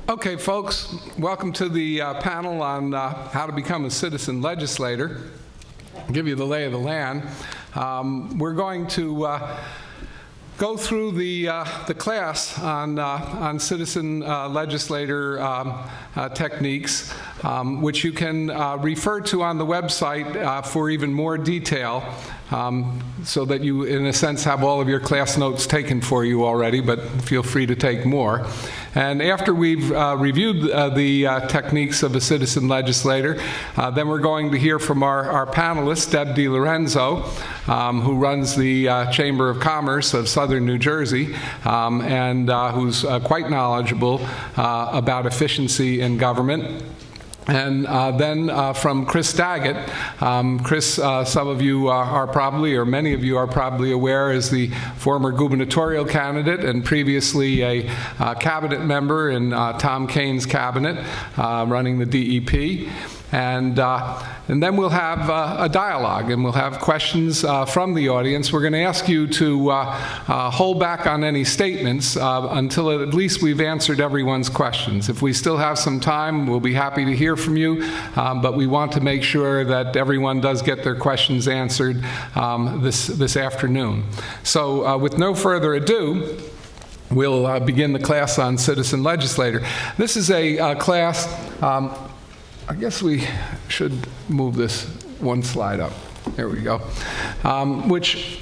Okay, folks, welcome to the panel on how to become a citizen legislator. I'll give you the lay of the land. We're going to go through the class on citizen legislator techniques, which you can refer to on the website for even more detail, so that you, in a sense, have all of your class notes taken for you already, but feel free to take more. And after we've reviewed the techniques of a citizen legislator, then we're going to hear from our panelist, Deb DiLorenzo, who runs the Chamber of Commerce of Southern New Jersey, and who's quite knowledgeable about efficiency in government. And then from Chris Daggett. Chris, some of you are probably, or many of you are probably aware, is the former gubernatorial candidate and previously a cabinet member in Tom Kaine's cabinet, running the DEP. And then we'll have a dialogue, and we'll have questions from the audience. We're going to ask you to hold back on any statements until at least we've answered everyone's questions. If we still have some time, we'll be happy to hear from you, but we want to make sure that everyone does get their questions answered this afternoon. So with no further ado, we'll begin the class on citizen legislator. This is a class, I guess we should move this one slide up. There we go. Which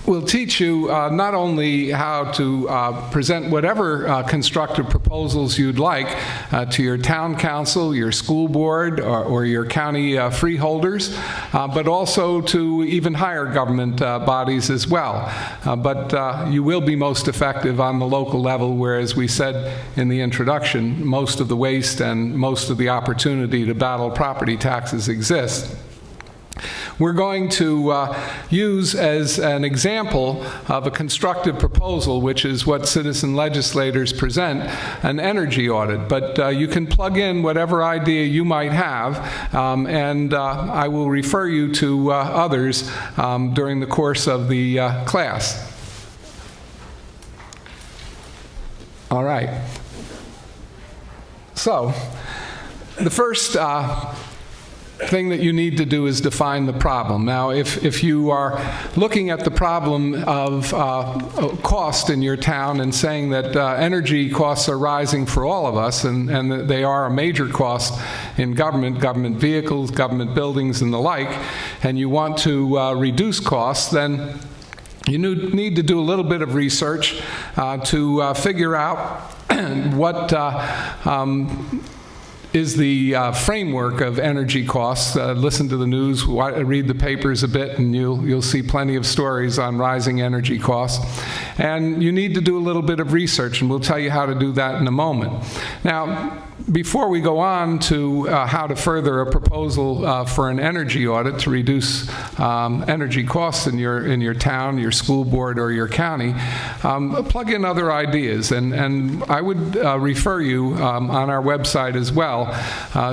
will teach you not only how to present whatever constructive proposals you'd like to your town council, your school board, or your county freeholders, but also to even higher government bodies as well. But you will be most effective on the local level, where, as we said in the introduction, most of the waste and most of the opportunity to battle property taxes exists. We're going to use as an example of a constructive proposal, which is what citizen legislators present, an energy audit. But you can plug in whatever idea you might have, and I will refer you to others during the course of the class. All right. So, the first thing that you need to do is define the problem. Now, if you are looking at the problem of cost in your town and saying that energy costs are rising for all of us, and that they are a major cost in government vehicles, government buildings, and the like, and you want to reduce costs, then you need to do a little bit of research to figure out what is the framework of energy costs. Listen to the news, read the papers a bit, and you'll see plenty of stories on rising energy costs. And you need to do a little bit of research, and we'll tell you how to do that in a moment. Now, before we go on to how to further a proposal for an energy audit to reduce energy costs in your town, your school board, or your county, plug in other ideas. And I would refer you on our website as well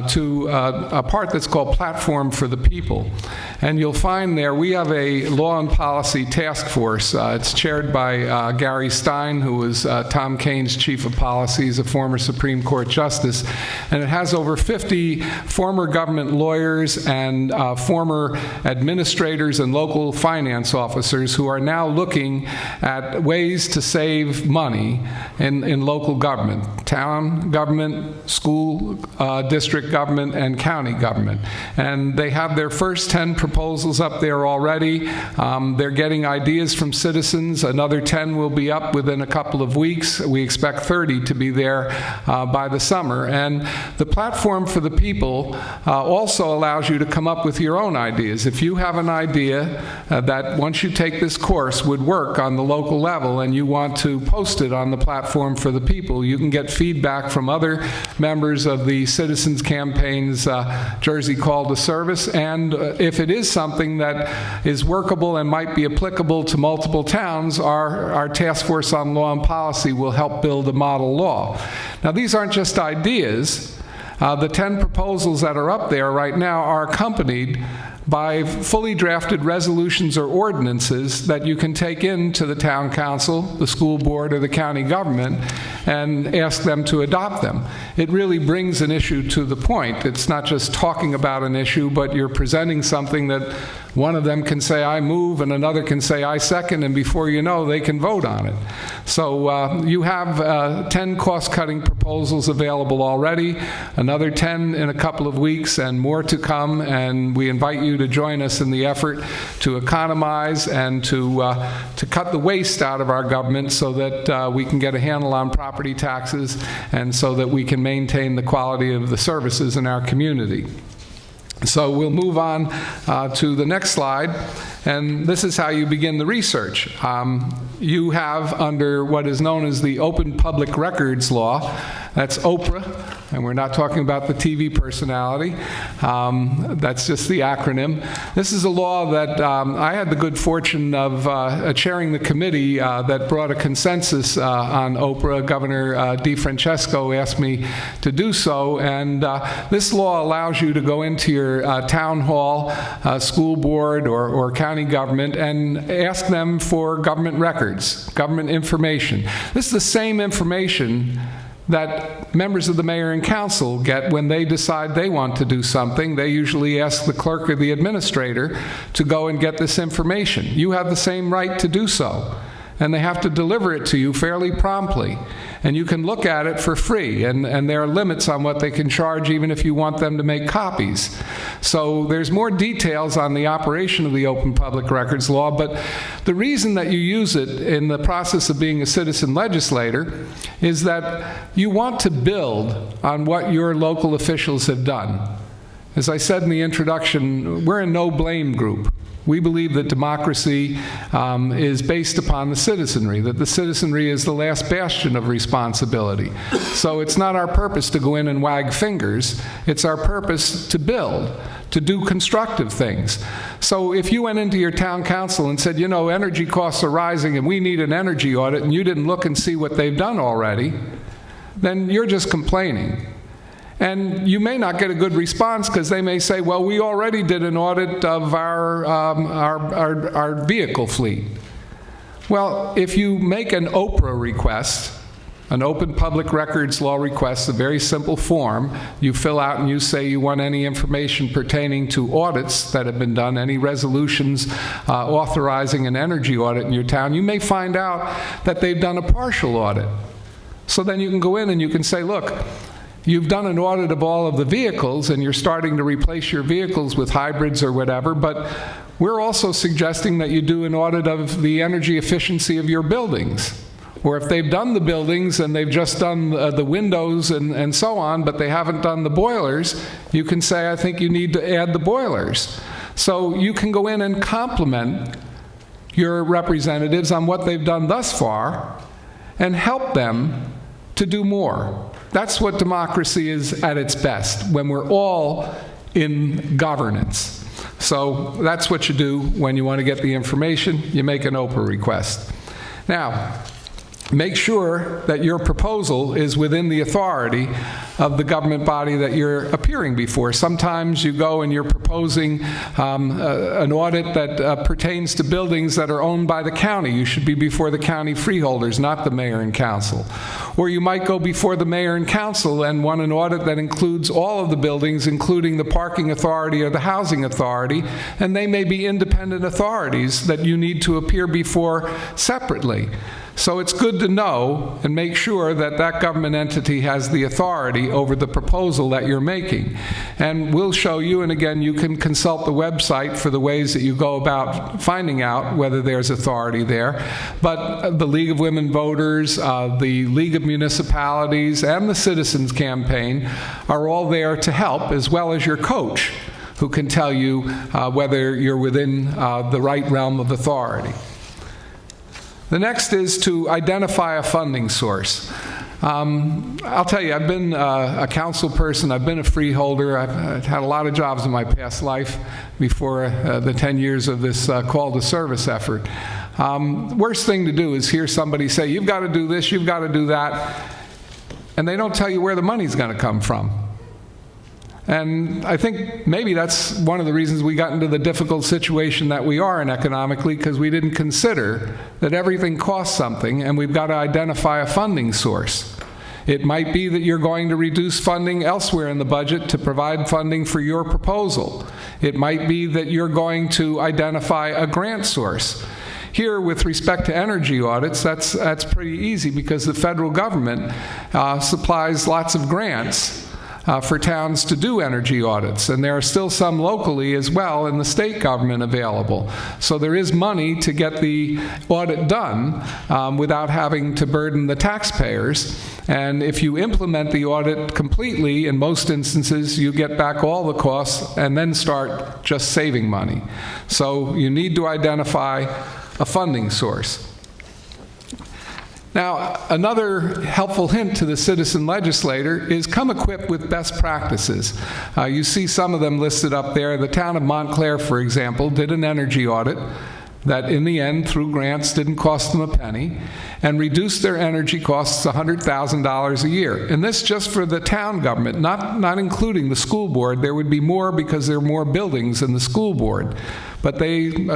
to a part that's called Platform for the People. And you'll find there we have a law and policy task force. It's chaired by Gary Stein, who was Tom Kaine's chief of policy. He's a former Supreme Court justice. And it has over 50 former government lawyers and former administrators and local finance officers who are now looking at ways to save money in local government, town government, school district government, and county government. And they have their first 10 proposals up there already. They're getting ideas from citizens. Another 10 will be up within a couple of weeks. We expect 30 to be there by the summer. And the Platform for the People also allows you to come up with your own ideas. If you have an idea that once you take this course would work on the local level and you want to post it on the Platform for the People, you can get feedback from other members of the Citizens Campaign's Jersey Call to Service, and if it is something that is workable and might be applicable to multiple towns, our Task Force on Law and Policy will help build a model law. Now, these aren't just ideas. The 10 proposals that are up there right now are accompanied by fully drafted resolutions or ordinances that you can take into the town council, the school board, or the county government and ask them to adopt them. It really brings an issue to the point. It's not just talking about an issue, but you're presenting something that one of them can say, I move, and another can say, I second, and before you know, they can vote on it. So you have 10 cost-cutting proposals available already, another 10 in a couple of weeks, and more to come, and we invite you to join us in the effort to economize and to cut the waste out of our government so that we can get a handle on property taxes and so that we can maintain the quality of the services in our community. So we'll move on to the next slide, and this is how you begin the research. You have, under what is known as the Open Public Records Law, that's OPRA, and we're not talking about the TV personality. That's just the acronym. This is a law that I had the good fortune of chairing the committee that brought a consensus on OPRA. Governor DeFrancesco asked me to do so, and this law allows you to go into your town hall, school board, or county government and ask them for government records, government information. This is the same information that members of the mayor and council get when they decide they want to do something. They usually ask the clerk or the administrator to go and get this information. You have the same right to do so, and they have to deliver it to you fairly promptly. And you can look at it for free, and there are limits on what they can charge even if you want them to make copies. So there's more details on the operation of the Open Public Records Law, but the reason that you use it in the process of being a citizen legislator is that you want to build on what your local officials have done. As I said in the introduction, we're a no-blame group. We believe that democracy is based upon the citizenry, that the citizenry is the last bastion of responsibility. So it's not our purpose to go in and wag fingers. It's our purpose to build, to do constructive things. So if you went into your town council and said, you know, energy costs are rising and we need an energy audit, and you didn't look and see what they've done already, then you're just complaining. And you may not get a good response because they may say, well, we already did an audit of our vehicle fleet. Well, if you make an OPRA request, an Open Public Records Law request, a very simple form, you fill out and you say you want any information pertaining to audits that have been done, any resolutions authorizing an energy audit in your town, you may find out that they've done a partial audit. So then you can go in and you can say, look, you've done an audit of all of the vehicles and you're starting to replace your vehicles with hybrids or whatever, but we're also suggesting that you do an audit of the energy efficiency of your buildings. Or if they've done the buildings and they've just done the windows and so on, but they haven't done the boilers, you can say, I think you need to add the boilers. So you can go in and compliment your representatives on what they've done thus far and help them to do more. That's what democracy is at its best, when we're all in governance. So that's what you do when you want to get the information. You make an OPRA request. Now, make sure that your proposal is within the authority of the government body that you're appearing before. Sometimes you go and you're proposing an audit that pertains to buildings that are owned by the county. You should be before the county freeholders, not the mayor and council. Or you might go before the mayor and council and want an audit that includes all of the buildings, including the parking authority or the housing authority, and they may be independent authorities that you need to appear before separately. So it's good to know and make sure that that government entity has the authority over the proposal that you're making. And we'll show you, and again, you can consult the website for the ways that you go about finding out whether there's authority there. But the League of Women Voters, the League of Municipalities, and the Citizens Campaign are all there to help, as well as your coach, who can tell you whether you're within the right realm of authority. The next is to identify a funding source. I'll tell you, I've been a council person, I've been a freeholder, I've had a lot of jobs in my past life before the 10 years of this call to service effort. Worst thing to do is hear somebody say, you've got to do this, you've got to do that, and they don't tell you where the money's going to come from. And I think maybe that's one of the reasons we got into the difficult situation that we are in economically, because we didn't consider that everything costs something, and we've got to identify a funding source. It might be that you're going to reduce funding elsewhere in the budget to provide funding for your proposal. It might be that you're going to identify a grant source. Here, with respect to energy audits, that's pretty easy, because the federal government supplies lots of grants for towns to do energy audits, and there are still some locally as well in the state government available. So there is money to get the audit done without having to burden the taxpayers. And if you implement the audit completely, in most instances, you get back all the costs and then start just saving money. So you need to identify a funding source. Now, another helpful hint to the citizen legislator is come equipped with best practices. You see some of them listed up there. The town of Montclair, for example, did an energy audit that in the end, through grants, didn't cost them a penny, and reduced their energy costs $100,000 a year. And this just for the town government, not including the school board. There would be more because there are more buildings in the school board. But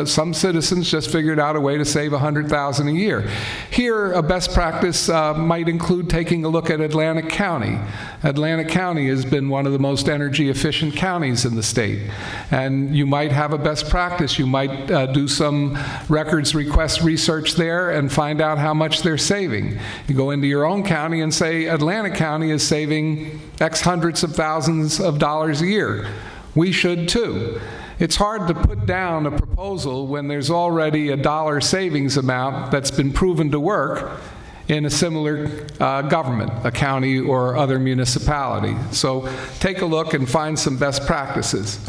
some citizens just figured out a way to save $100,000 a year. Here, a best practice might include taking a look at Atlantic County. Atlantic County has been one of the most energy efficient counties in the state. And you might have a best practice. You might do some records request research there and find out how much they're saving. You go into your own county and say, Atlantic County is saving X hundreds of thousands of dollars a year. We should too. It's hard to put down a proposal when there's already a dollar savings amount that's been proven to work in a similar government, a county or other municipality. So take a look and find some best practices.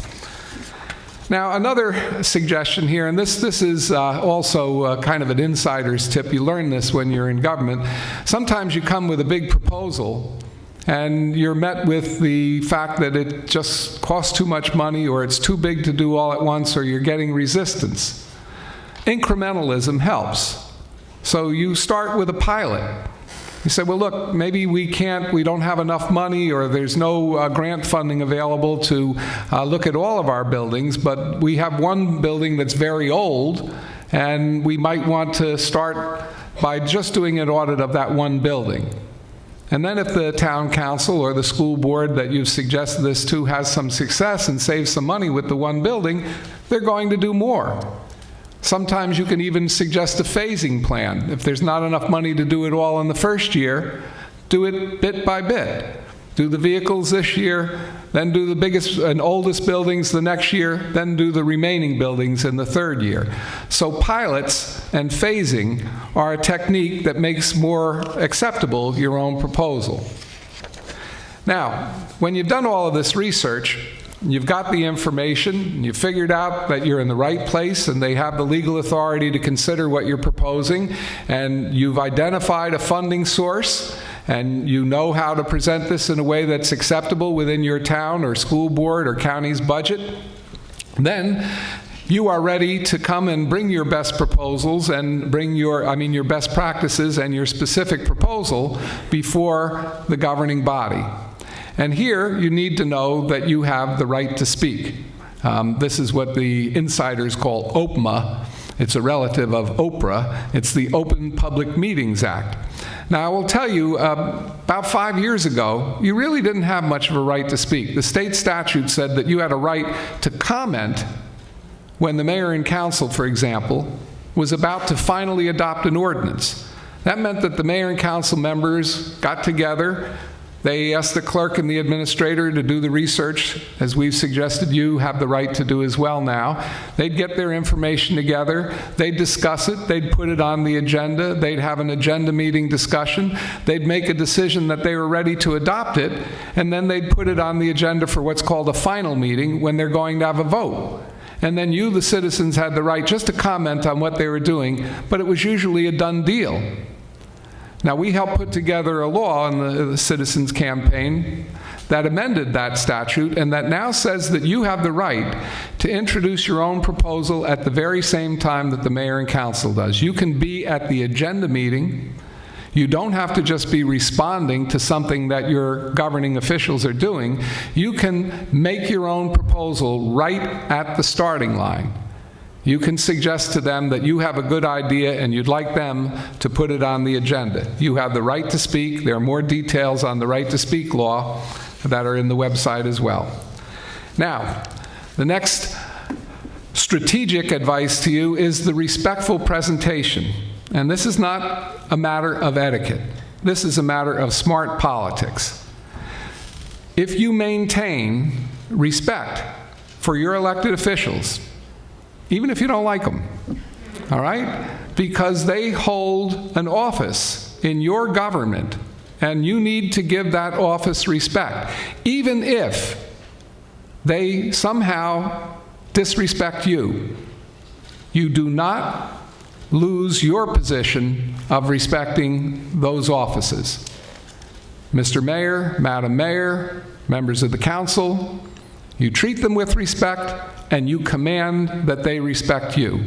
Now, another suggestion here, and this is also kind of an insider's tip. You learn this when you're in government. Sometimes you come with a big proposal, and you're met with the fact that it just costs too much money, or it's too big to do all at once, or you're getting resistance. Incrementalism helps. So you start with a pilot. You say, well, look, maybe we don't have enough money, or there's no grant funding available to look at all of our buildings, but we have one building that's very old, and we might want to start by just doing an audit of that one building. And then if the town council or the school board that you've suggested this to has some success and saves some money with the one building, they're going to do more. Sometimes you can even suggest a phasing plan. If there's not enough money to do it all in the first year, do it bit by bit. Do the vehicles this year, then do the biggest and oldest buildings the next year, then do the remaining buildings in the third year. So pilots and phasing are a technique that makes more acceptable your own proposal. Now, when you've done all of this research, you've got the information, you've figured out that you're in the right place and they have the legal authority to consider what you're proposing, and you've identified a funding source, and you know how to present this in a way that's acceptable within your town or school board or county's budget, then you are ready to come and bring your best proposals and bring your best practices and your specific proposal before the governing body. And here you need to know that you have the right to speak. This is what the insiders call OPMA. It's a relative of Oprah. It's the Open Public Meetings Act. Now, I will tell you, about 5 years ago, you really didn't have much of a right to speak. The state statute said that you had a right to comment when the mayor and council, for example, was about to finally adopt an ordinance. That meant that the mayor and council members got together. They asked the clerk and the administrator to do the research, as we've suggested you have the right to do as well now. They'd get their information together, they'd discuss it, they'd put it on the agenda, they'd have an agenda meeting discussion, they'd make a decision that they were ready to adopt it, and then they'd put it on the agenda for what's called a final meeting when they're going to have a vote. And then you, the citizens, had the right just to comment on what they were doing, but it was usually a done deal. Now, we helped put together a law in the Citizens Campaign that amended that statute and that now says that you have the right to introduce your own proposal at the very same time that the mayor and council does. You can be at the agenda meeting. You don't have to just be responding to something that your governing officials are doing. You can make your own proposal right at the starting line. You can suggest to them that you have a good idea and you'd like them to put it on the agenda. You have the right to speak. There are more details on the right to speak law that are in the website as well. Now, the next strategic advice to you is the respectful presentation. And this is not a matter of etiquette. This is a matter of smart politics. If you maintain respect for your elected officials, even if you don't like them, all right? Because they hold an office in your government, and you need to give that office respect, even if they somehow disrespect you. You do not lose your position of respecting those offices. Mr. Mayor, Madam Mayor, members of the council, you treat them with respect and you command that they respect you.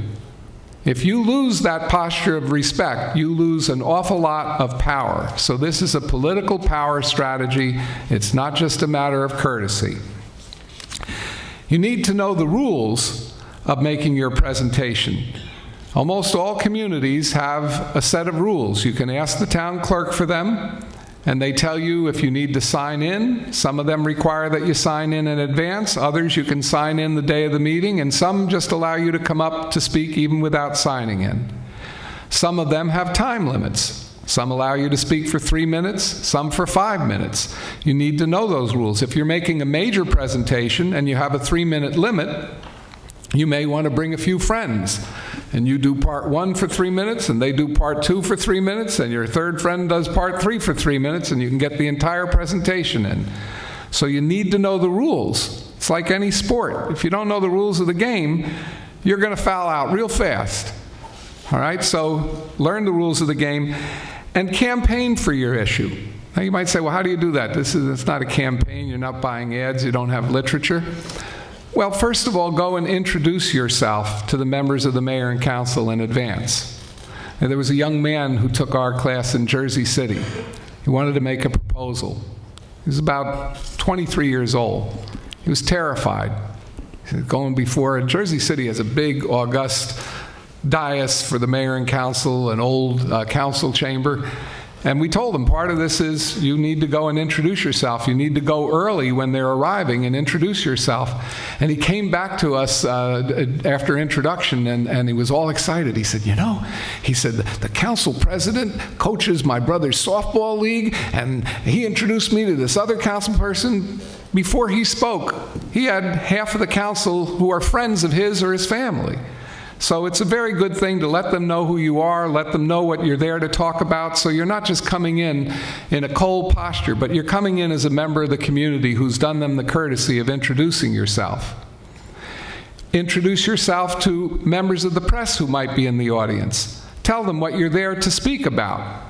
If you lose that posture of respect, you lose an awful lot of power. So this is a political power strategy. It's not just a matter of courtesy. You need to know the rules of making your presentation. Almost all communities have a set of rules. You can ask the town clerk for them, and they tell you if you need to sign in. Some of them require that you sign in advance. Others you can sign in the day of the meeting, and some just allow you to come up to speak even without signing in. Some of them have time limits. Some allow you to speak for 3 minutes, some for 5 minutes. You need to know those rules. If you're making a major presentation and you have a 3-minute limit, you may want to bring a few friends. And you do part 1 for 3 minutes, and they do part 2 for 3 minutes, and your third friend does part 3 for 3 minutes, and you can get the entire presentation in. So you need to know the rules. It's like any sport. If you don't know the rules of the game, you're going to foul out real fast. All right, so learn the rules of the game and campaign for your issue. Now you might say, well, how do you do that? It's not a campaign. You're not buying ads. You don't have literature. Well, first of all, go and introduce yourself to the members of the mayor and council in advance. And there was a young man who took our class in Jersey City. He wanted to make a proposal. He was about 23 years old. He was terrified. Going before, Jersey City has a big, august dais for the mayor and council, an old council chamber. And we told him part of this is you need to go and introduce yourself. You need to go early when they're arriving and introduce yourself. And he came back to us after introduction, and he was all excited. He said, you know, he said, the council president coaches my brother's softball league, and he introduced me to this other council person. Before he spoke, he had half of the council who are friends of his or his family. So it's a very good thing to let them know who you are, let them know what you're there to talk about, so you're not just coming in a cold posture, but you're coming in as a member of the community who's done them the courtesy of introducing yourself. Introduce yourself to members of the press who might be in the audience. Tell them what you're there to speak about.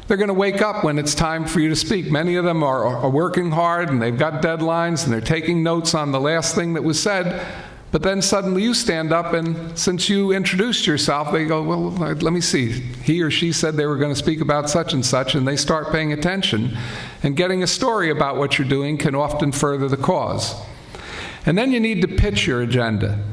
They're going to wake up when it's time for you to speak. Many of them are working hard, and they've got deadlines, and they're taking notes on the last thing that was said. But then suddenly you stand up, and since you introduced yourself, they go, well, let me see. He or she said they were going to speak about such, and they start paying attention. And getting a story about what you're doing can often further the cause. And then you need to pitch your agenda.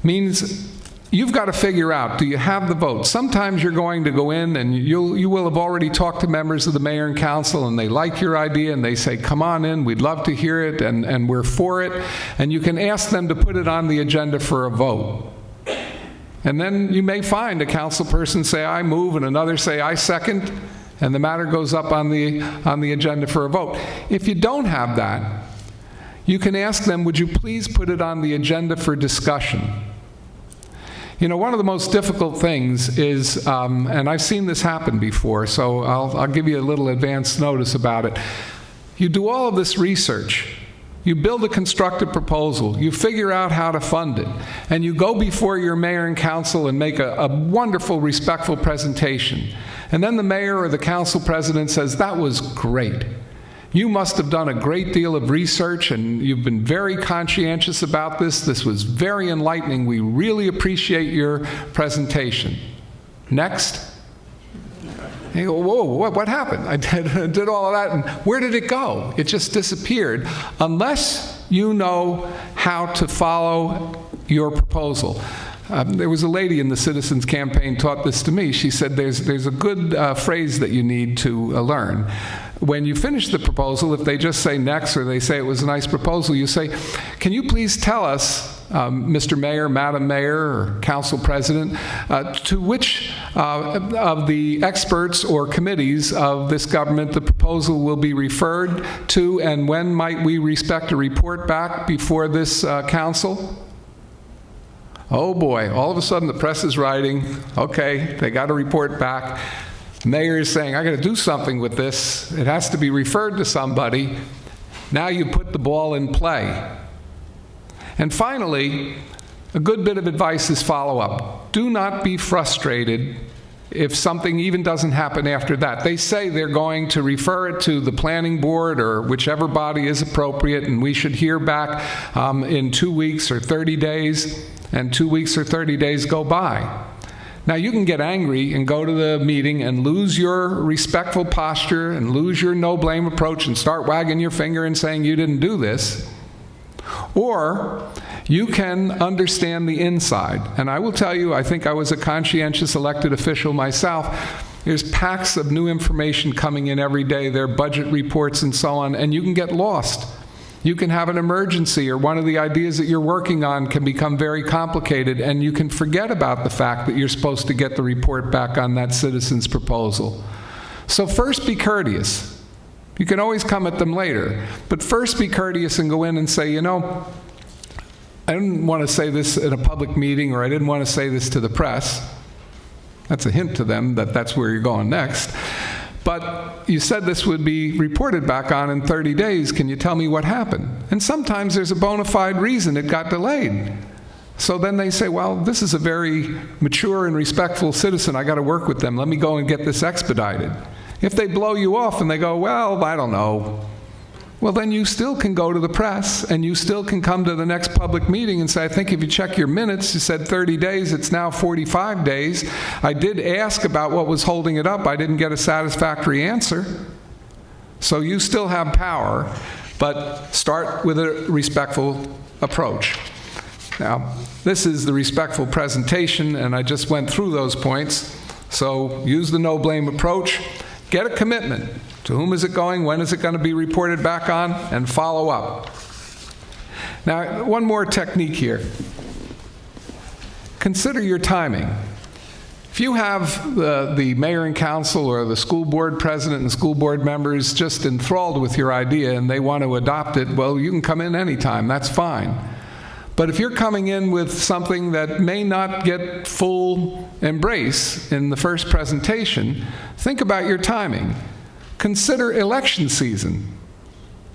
Means you've got to figure out, do you have the vote? Sometimes you're going to go in and you will have already talked to members of the mayor and council, and they like your idea and they say, come on in, we'd love to hear it, and we're for it. And you can ask them to put it on the agenda for a vote. And then you may find a council person say, I move, and another say, I second, and the matter goes up on the agenda for a vote. If you don't have that, you can ask them, would you please put it on the agenda for discussion? You know, one of the most difficult things is, and I've seen this happen before, so I'll give you a little advance notice about it. You do all of this research, you build a constructive proposal, you figure out how to fund it, and you go before your mayor and council and make a wonderful, respectful presentation. And then the mayor or the council president says, that was great. You must have done a great deal of research, and you've been very conscientious about this. This was very enlightening. We really appreciate your presentation. Next. And you go, whoa, what happened? I did all of that, and where did it go? It just disappeared, unless you know how to follow your proposal. There was a lady in the Citizens Campaign taught this to me. She said there's a good phrase that you need to learn. When you finish the proposal, if they just say next or they say it was a nice proposal, you say, can you please tell us, Mr. Mayor, Madam Mayor, or Council President, to which of the experts or committees of this government the proposal will be referred to, and when might we expect a report back before this council? Oh boy, all of a sudden the press is writing, okay, they got a report back. Mayor is saying, I got to do something with this. It has to be referred to somebody. Now you put the ball in play. And finally, a good bit of advice is follow-up. Do not be frustrated if something even doesn't happen after that. They say they're going to refer it to the planning board or whichever body is appropriate, and we should hear back in 2 weeks or 30 days, and 2 weeks or 30 days go by. Now, you can get angry and go to the meeting and lose your respectful posture and lose your no-blame approach and start wagging your finger and saying you didn't do this. Or you can understand the inside. And I will tell you, I think I was a conscientious elected official myself. There's packs of new information coming in every day. There are budget reports and so on, and you can get lost. You can have an emergency, or one of the ideas that you're working on can become very complicated, and you can forget about the fact that you're supposed to get the report back on that citizen's proposal. So first, be courteous. You can always come at them later, but first be courteous and go in and say, you know, I didn't want to say this at a public meeting, or I didn't want to say this to the press. That's a hint to them that that's where you're going next. But you said this would be reported back on in 30 days. Can you tell me what happened? And sometimes there's a bona fide reason it got delayed. So then they say, well, this is a very mature and respectful citizen. I got to work with them. Let me go and get this expedited. If they blow you off and they go, well, I don't know, well, then you still can go to the press, and you still can come to the next public meeting and say, I think if you check your minutes, you said 30 days, it's now 45 days. I did ask about what was holding it up. I didn't get a satisfactory answer. So you still have power, but start with a respectful approach. Now, this is the respectful presentation, and I just went through those points. So use the no-blame approach. Get a commitment. To whom is it going? When is it going to be reported back on? And follow up. Now, one more technique here. Consider your timing. If you have the mayor and council or the school board president and school board members just enthralled with your idea and they want to adopt it, well, you can come in anytime. That's fine. But if you're coming in with something that may not get full embrace in the first presentation, think about your timing. Consider election season.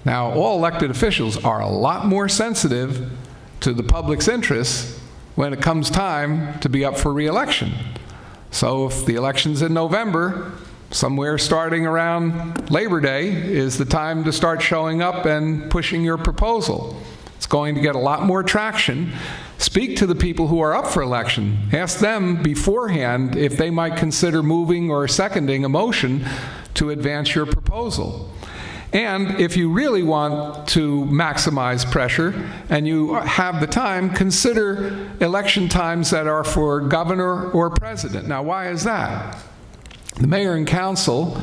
Now, all elected officials are a lot more sensitive to the public's interests when it comes time to be up for re-election. So if the election's in November, somewhere starting around Labor Day is the time to start showing up and pushing your proposal. It's going to get a lot more traction. Speak to the people who are up for election. Ask them beforehand if they might consider moving or seconding a motion to advance your proposal. And if you really want to maximize pressure and you have the time, consider election times that are for governor or president. Now, why is that? The mayor and council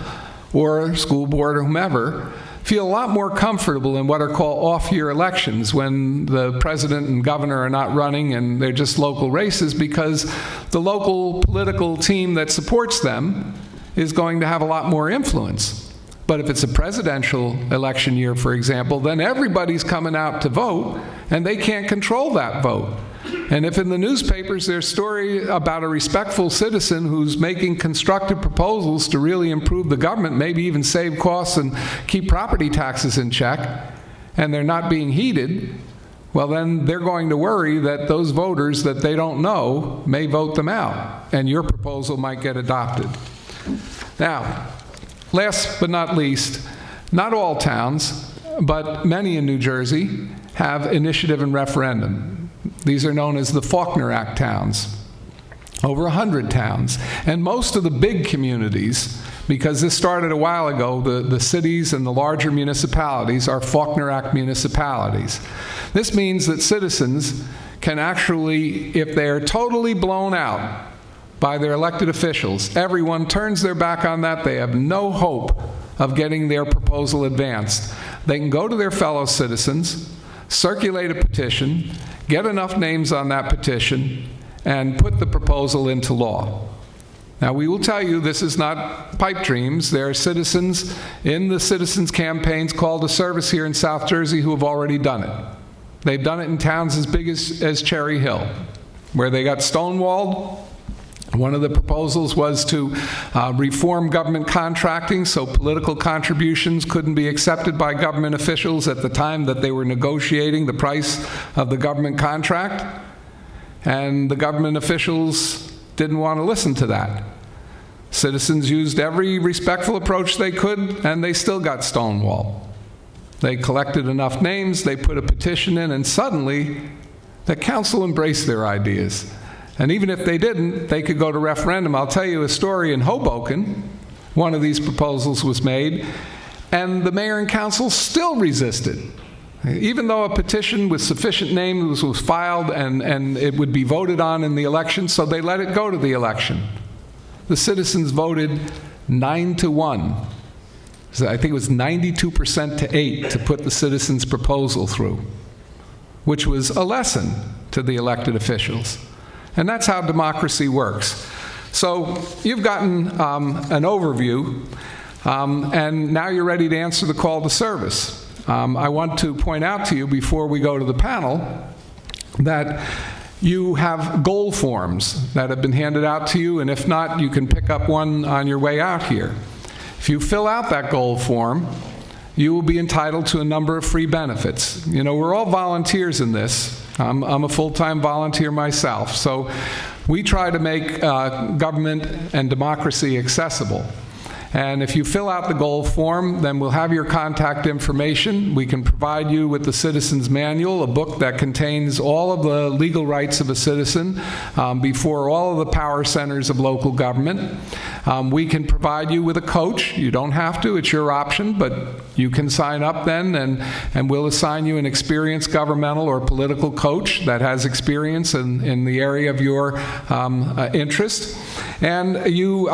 or school board or whomever feel a lot more comfortable in what are called off-year elections, when the president and governor are not running and they're just local races, because the local political team that supports them is going to have a lot more influence. But if it's a presidential election year, for example, then everybody's coming out to vote, and they can't control that vote. And if in the newspapers there's a story about a respectful citizen who's making constructive proposals to really improve the government, maybe even save costs and keep property taxes in check, and they're not being heeded, well, then they're going to worry that those voters that they don't know may vote them out, and your proposal might get adopted. Now, last but not least, not all towns, but many in New Jersey have initiative and referendum. These are known as the Faulkner Act towns. Over 100 towns. And most of the big communities because this started a while ago. The cities and the larger municipalities are Faulkner Act municipalities. This means that citizens can actually, if they are totally blown out by their elected officials, everyone turns their back on that, they have no hope of getting their proposal advanced. They can go to their fellow citizens, circulate a petition, get enough names on that petition, and put the proposal into law. Now, we will tell you this is not pipe dreams. There are citizens in the citizens' campaigns called to service here in South Jersey who have already done it. They've done it in towns as big as Cherry Hill, where they got stonewalled. One of the proposals was to reform government contracting so political contributions couldn't be accepted by government officials at the time that they were negotiating the price of the government contract. And the government officials didn't want to listen to that. Citizens used every respectful approach they could, and they still got stonewalled. They collected enough names, they put a petition in, and suddenly the council embraced their ideas. And even if they didn't, they could go to referendum. I'll tell you a story in Hoboken. One of these proposals was made, and the mayor and council still resisted. Even though a petition with sufficient names was filed and it would be voted on in the election, so they let it go to the election. The citizens voted 9-1. So I think it was 92% to 8 to put the citizens' proposal through, which was a lesson to the elected officials. And that's how democracy works. So you've gotten an overview, and now you're ready to answer the call to service. I want to point out to you before we go to the panel that you have goal forms that have been handed out to you, and if not, you can pick up one on your way out here. If you fill out that goal form, you will be entitled to a number of free benefits. You know, we're all volunteers in this. I'm a full-time volunteer myself, so we try to make government and democracy accessible. And if you fill out the goal form, then we'll have your contact information. We can provide you with the Citizen's Manual, a book that contains all of the legal rights of a citizen before all of the power centers of local government. We can provide you with a coach. You don't have to, it's your option, but you can sign up then, and we'll assign you an experienced governmental or political coach that has experience in the area of your interest. And you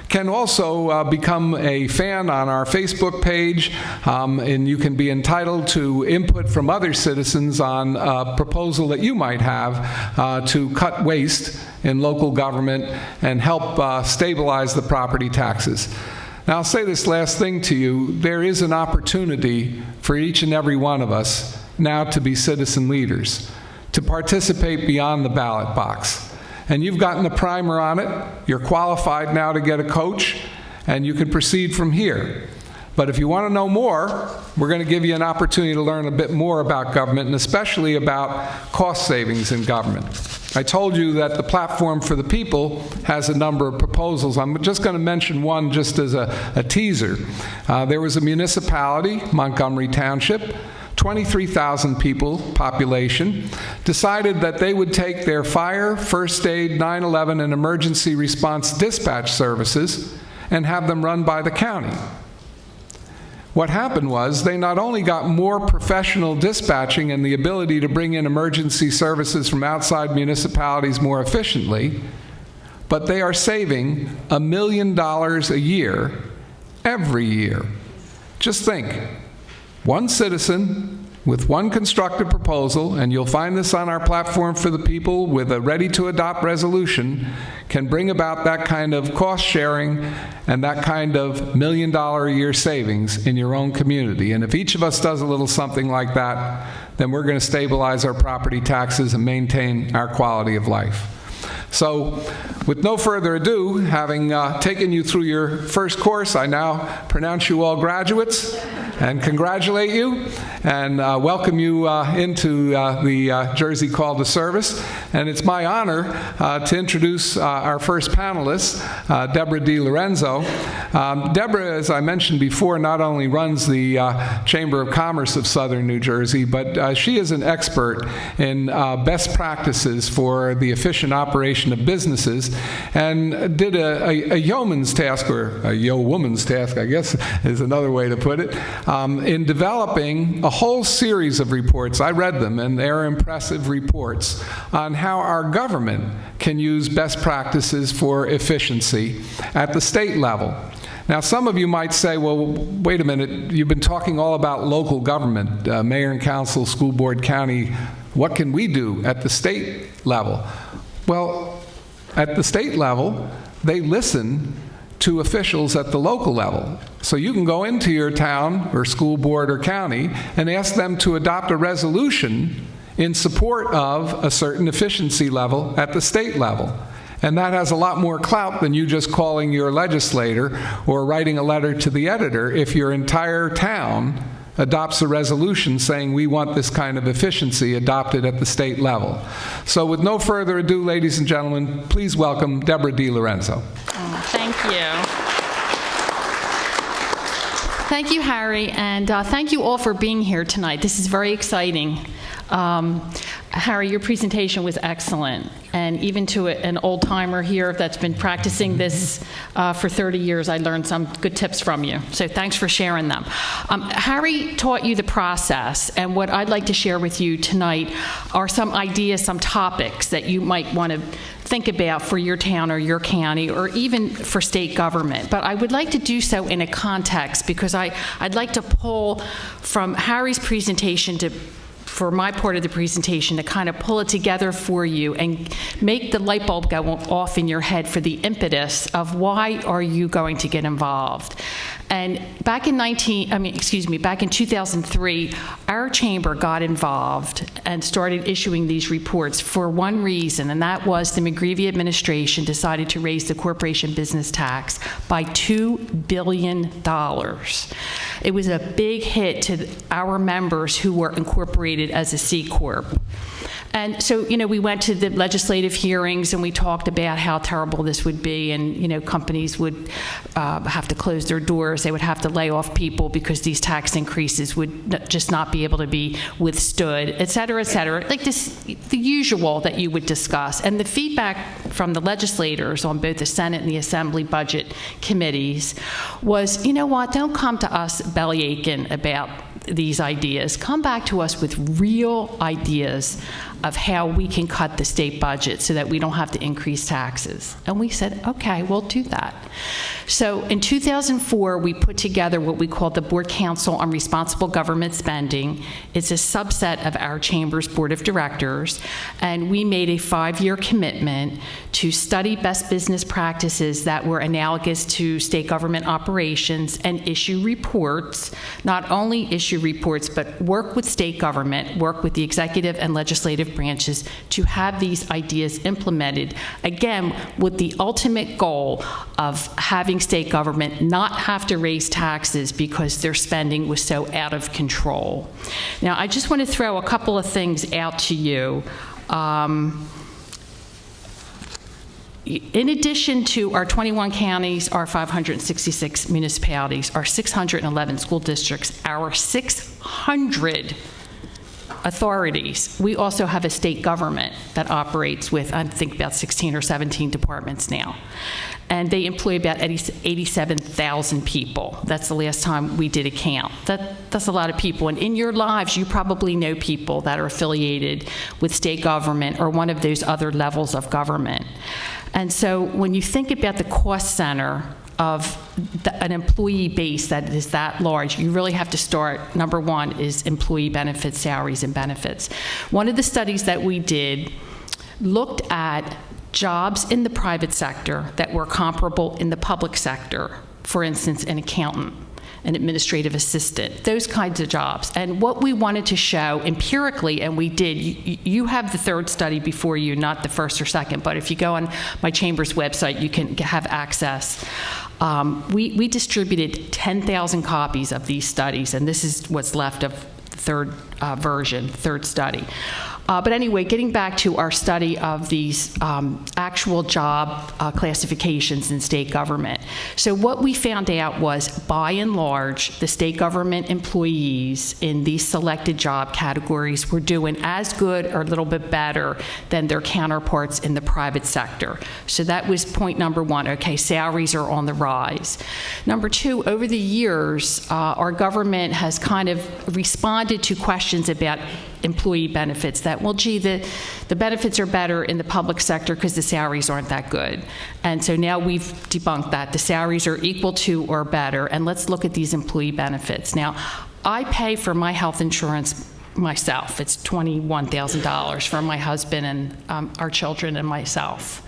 can also become a fan on our Facebook page, and you can be entitled to input from other citizens on a proposal that you might have to cut waste in local government and help stabilize the property taxes. Now, I'll say this last thing to you. There is an opportunity for each and every one of us now to be citizen leaders, to participate beyond the ballot box. And you've gotten a primer on it. You're qualified now to get a coach, and you can proceed from here. But if you want to know more, we're going to give you an opportunity to learn a bit more about government, and especially about cost savings in government. I told you that the Platform for the People has a number of proposals. I'm just going to mention one just as a teaser. There was a municipality, Montgomery Township, 23,000 people population, decided that they would take their fire, first aid, 9/11, and emergency response dispatch services and have them run by the county. What happened was they not only got more professional dispatching and the ability to bring in emergency services from outside municipalities more efficiently, but they are saving $1 million a year, every year. Just think. One citizen with one constructive proposal, and you'll find this on our Platform for the People with a ready-to-adopt resolution, can bring about that kind of cost sharing and that kind of $1 million a year savings in your own community. And if each of us does a little something like that, then we're going to stabilize our property taxes and maintain our quality of life. So, with no further ado, having taken you through your first course, I now pronounce you all graduates and congratulate you and welcome you into the Jersey Call to Service. And it's my honor to introduce our first panelist, Deb DiLorenzo. Deborah, as I mentioned before, not only runs the Chamber of Commerce of Southern New Jersey, but she is an expert in best practices for the efficient operation Corporation of Businesses, and did a yeoman's task, or a yeowoman's task, I guess is another way to put it, in developing a whole series of reports. I read them, and they're impressive reports on how our government can use best practices for efficiency at the state level. Now, some of you might say, well, wait a minute, you've been talking all about local government, mayor and council, school board, county. What can we do at the state level? Well, at the state level, they listen to officials at the local level. So you can go into your town or school board or county and ask them to adopt a resolution in support of a certain efficiency level at the state level. And that has a lot more clout than you just calling your legislator or writing a letter to the editor if your entire town adopts a resolution saying we want this kind of efficiency adopted at the state level. So with no further ado, ladies and gentlemen, please welcome Deb DiLorenzo. Oh, thank you. Thank you, Harry, and thank you all for being here tonight. This is very exciting. Harry, your presentation was excellent, and even to an old-timer here that's been practicing this for 30 years, I learned some good tips from you, so thanks for sharing them. Harry taught you the process, and what I'd like to share with you tonight are some ideas, some topics that you might want to think about for your town or your county, or even for state government. But I would like to do so in a context, because I'd like to pull from Harry's presentation for my part of the presentation, to kind of pull it together for you and make the light bulb go off in your head for the impetus of why are you going to get involved. And back in 2003, our chamber got involved and started issuing these reports for one reason, and that was the McGreevey administration decided to raise the corporation business tax by $2 billion. It was a big hit to our members who were incorporated as a C Corp. And so, we went to the legislative hearings and we talked about how terrible this would be, and, companies would have to close their doors, they would have to lay off people because these tax increases would just not be able to be withstood, et cetera, like the usual that you would discuss. And the feedback from the legislators on both the Senate and the Assembly budget committees was, you know what, don't come to us belly aching about these ideas. Come back to us with real ideas of how we can cut the state budget so that we don't have to increase taxes. And we said, okay, we'll do that. So in 2004, we put together what we call the Board Council on Responsible Government Spending. It's a subset of our chamber's board of directors, and we made a 5-year commitment to study best business practices that were analogous to state government operations and issue reports, not only issue reports, but work with state government, work with the executive and legislative branches to have these ideas implemented, again, with the ultimate goal of having state government not have to raise taxes because their spending was so out of control. Now, I just want to throw a couple of things out to you. In addition to our 21 counties, our 566 municipalities, our 611 school districts, our 600 authorities, we also have a state government that operates with, I think, about 16 or 17 departments now. And they employ about 87,000 people. That's the last time we did a count. That's a lot of people. And in your lives, you probably know people that are affiliated with state government or one of those other levels of government. And so when you think about the cost center of an employee base that is that large, you really have to start, number one, is employee benefits, salaries, and benefits. One of the studies that we did looked at jobs in the private sector that were comparable in the public sector. For instance, an accountant, an administrative assistant, those kinds of jobs. And what we wanted to show empirically, and we did, you have the third study before you, not the first or second, but if you go on my chamber's website, you can have access. We distributed 10,000 copies of these studies, and this is what's left of the third version, third study. But anyway, getting back to our study of these actual job classifications in state government. So what we found out was, by and large, the state government employees in these selected job categories were doing as good or a little bit better than their counterparts in the private sector. So that was point number one. Okay, salaries are on the rise. Number two, over the years, our government has kind of responded to questions about employee benefits that, well, gee, the benefits are better in the public sector because the salaries aren't that good. And so now we've debunked that. The salaries are equal to or better, and let's look at these employee benefits. Now, I pay for my health insurance myself. It's $21,000 for my husband and our children and myself.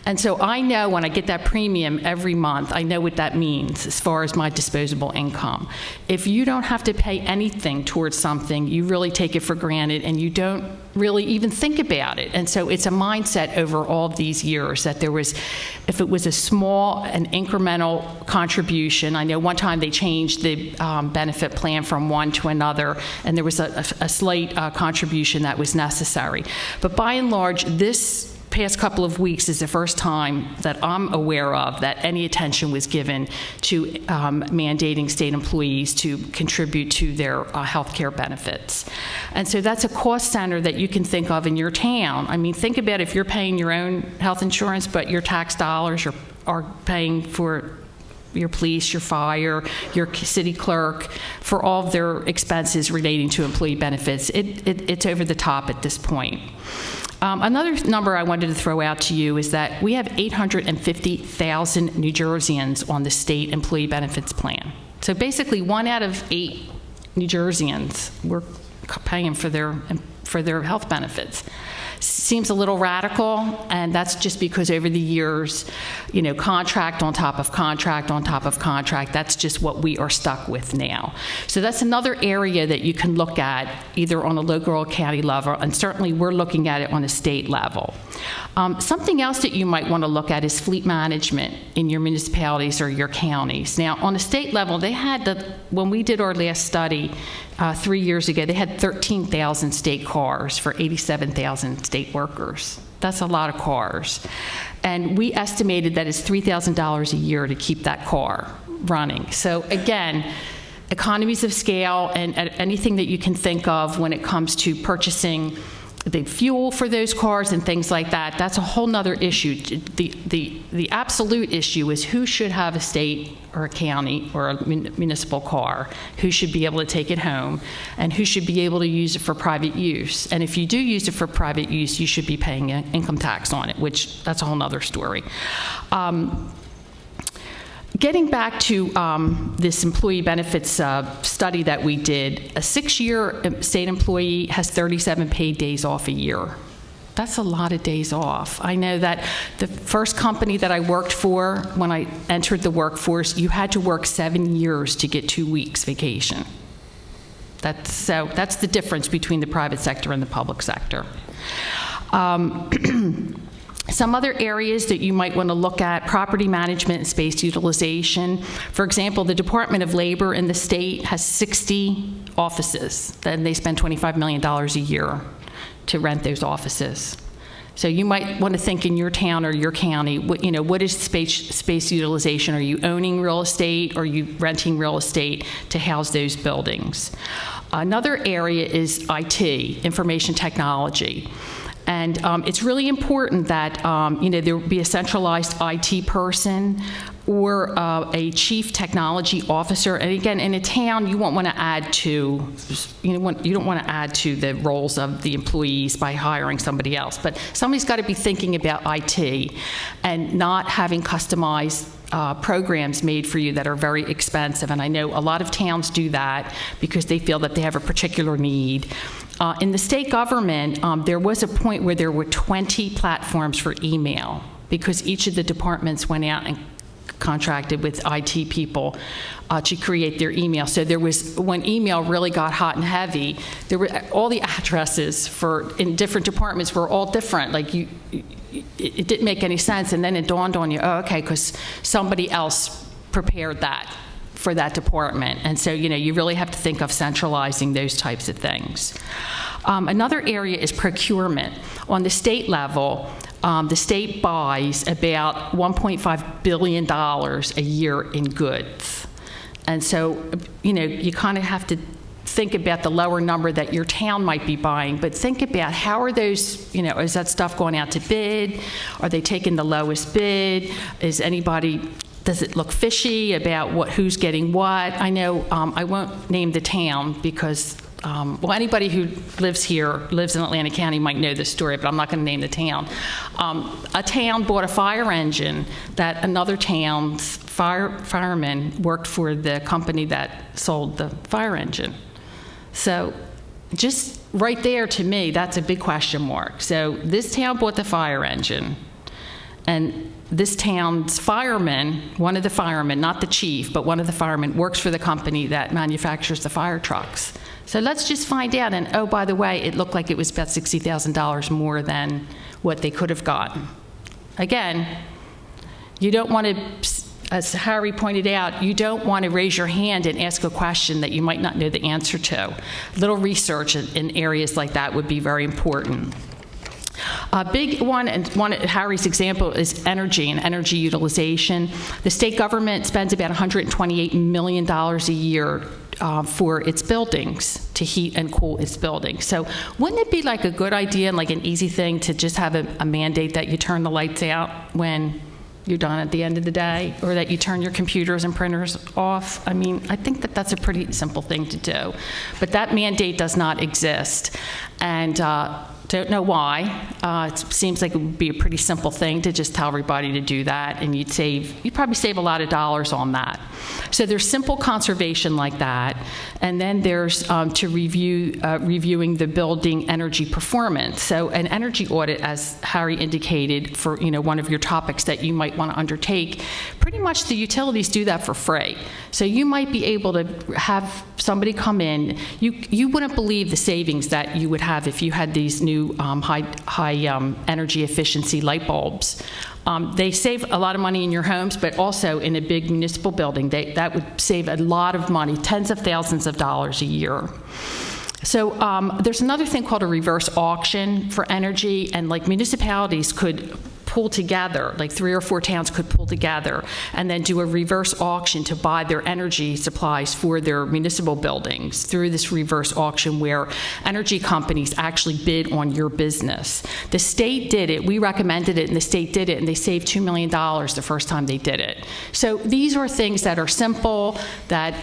And so I know when I get that premium every month, I know what that means as far as my disposable income. If you don't have to pay anything towards something, you really take it for granted and you don't really even think about it. And so it's a mindset over all of these years that there was, if it was a small and incremental contribution, I know one time they changed the benefit plan from one to another, and there was a slight contribution that was necessary. But by and large, this past couple of weeks is the first time that I'm aware of that any attention was given to mandating state employees to contribute to their health care benefits. And so that's a cost center that you can think of in your town. I mean, think about if you're paying your own health insurance, but your tax dollars are paying for your police, your fire, your city clerk, for all of their expenses relating to employee benefits. It's over the top at this point. Another number I wanted to throw out to you is that we have 850,000 New Jerseyans on the state employee benefits plan. So basically 1 out of 8 New Jerseyans were paying for their health benefits. Seems a little radical, and that's just because over the years, you know, contract on top of contract on top of contract, that's just what we are stuck with now. So that's another area that you can look at either on a local or county level, and certainly we're looking at it on a state level. Something else that you might want to look at is fleet management in your municipalities or your counties. Now, on a state level, they had when we did our last study 3 years ago, they had 13,000 state cars for 87,000 state workers. That's a lot of cars. And we estimated that it's $3,000 a year to keep that car running. So again, economies of scale and anything that you can think of when it comes to purchasing the fuel for those cars and things like that, that's a whole nother issue. The absolute issue is who should have a state or a county or a municipal car, who should be able to take it home, and who should be able to use it for private use. And if you do use it for private use, you should be paying an income tax on it, which that's a whole nother story. Getting back to this employee benefits study that we did, a 6-year state employee has 37 paid days off a year. That's a lot of days off. I know that the first company that I worked for, when I entered the workforce, you had to work 7 years to get 2 weeks vacation. That's the difference between the private sector and the public sector. Some other areas that you might want to look at: property management and space utilization. For example, the Department of Labor in the state has 60 offices, and they spend $25 million a year to rent those offices. So you might want to think in your town or your county, what is space utilization? Are you owning real estate, or are you renting real estate to house those buildings? Another area is IT, information technology. And it's really important that there be a centralized IT person or a chief technology officer. And again, in a town, you won't want to add to, you don't want to add to the roles of the employees by hiring somebody else. But somebody's got to be thinking about IT and not having customized programs made for you that are very expensive. And I know a lot of towns do that because they feel that they have a particular need. In the state government, there was a point where there were 20 platforms for email because each of the departments went out and contracted with IT people to create their email. So there was, when email really got hot and heavy, there were all the addresses in different departments were all different. Like it didn't make any sense, and then it dawned on you, oh, okay, because somebody else prepared that for that department. And so, you really have to think of centralizing those types of things. Another area is procurement. On the state level, the state buys about $1.5 billion a year in goods. And so, you kind of have to think about the lower number that your town might be buying, but think about how are those, is that stuff going out to bid? Are they taking the lowest bid? Does it look fishy about who's getting what? I know, I won't name the town because, anybody who lives in Atlantic County might know this story, but I'm not going to name the town. A town bought a fire engine that another town's fireman worked for the company that sold the fire engine. So just right there, to me, that's a big question mark. So this town bought the fire engine, and this town's fireman, one of the firemen, not the chief, but one of the firemen, works for the company that manufactures the fire trucks. So let's just find out, and oh, by the way, it looked like it was about $60,000 more than what they could have gotten. Again, you don't want to, as Harry pointed out, you don't want to raise your hand and ask a question that you might not know the answer to. A little research in areas like that would be very important. A big one, and Harry's example, is energy and energy utilization. The state government spends about $128 million a year for its buildings, to heat and cool its buildings. So wouldn't it be like a good idea and like an easy thing to just have a mandate that you turn the lights out when you're done at the end of the day, or that you turn your computers and printers off? I mean, I think that that's a pretty simple thing to do. But that mandate does not exist. And don't know why. It seems like it would be a pretty simple thing to just tell everybody to do that, and you'd probably save a lot of dollars on that. So there's simple conservation like that, and then there's reviewing the building energy performance. So an energy audit, as Harry indicated, for one of your topics that you might want to undertake, pretty much the utilities do that for free. So you might be able to have somebody come in. You wouldn't believe the savings that you would have if you had these new high energy efficiency light bulbs. They save a lot of money in your homes, but also in a big municipal building, that would save a lot of money, tens of thousands of dollars a year. So there's another thing called a reverse auction for energy, and like municipalities could pull together, like 3 or 4 towns could pull together and then do a reverse auction to buy their energy supplies for their municipal buildings through this reverse auction where energy companies actually bid on your business. The state did it. We recommended it, and the state did it, and they saved $2 million the first time they did it. So these are things that are simple, that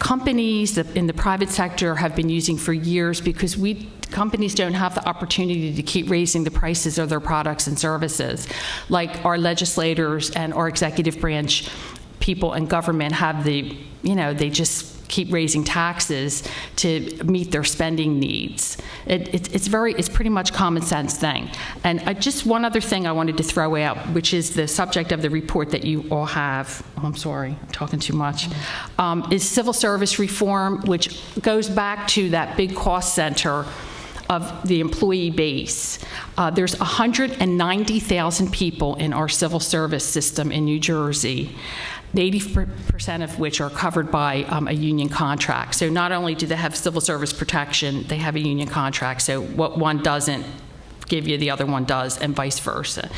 companies in the private sector have been using for years, because companies don't have the opportunity to keep raising the prices of their products and services, like our legislators and our executive branch people in government have they just keep raising taxes to meet their spending needs. It's pretty much common sense thing. And just one other thing I wanted to throw out, which is the subject of the report that you all have. Oh, I'm sorry, I'm talking too much. Is civil service reform, which goes back to that big cost center of the employee base. There's 190,000 people in our civil service system in New Jersey, 80% of which are covered by a union contract. So not only do they have civil service protection, they have a union contract. So what one doesn't give you, the other one does, and vice versa.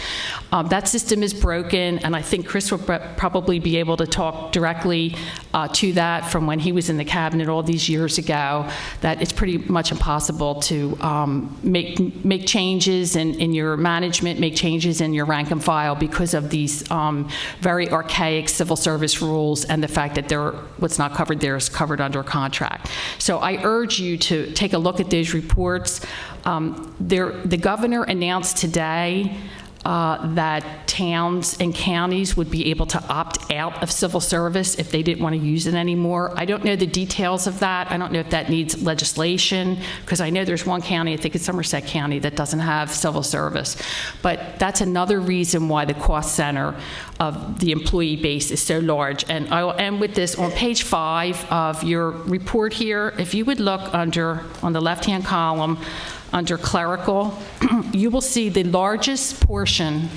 That system is broken, and I think Chris will probably be able to talk directly to that from when he was in the cabinet all these years ago, that it's pretty much impossible to make changes in your management, make changes in your rank and file because of these very archaic civil service rules and the fact that what's not covered there is covered under contract. So I urge you to take a look at those reports. The governor announced today that towns and counties would be able to opt out of civil service if they didn't want to use it anymore. I don't know the details of that. I don't know if that needs legislation, because I know there's one county, I think it's Somerset County, that doesn't have civil service. But that's another reason why the cost center of the employee base is so large. And I will end with this. On page 5 of your report here, if you would look on the left-hand column, under clerical, you will see the largest portion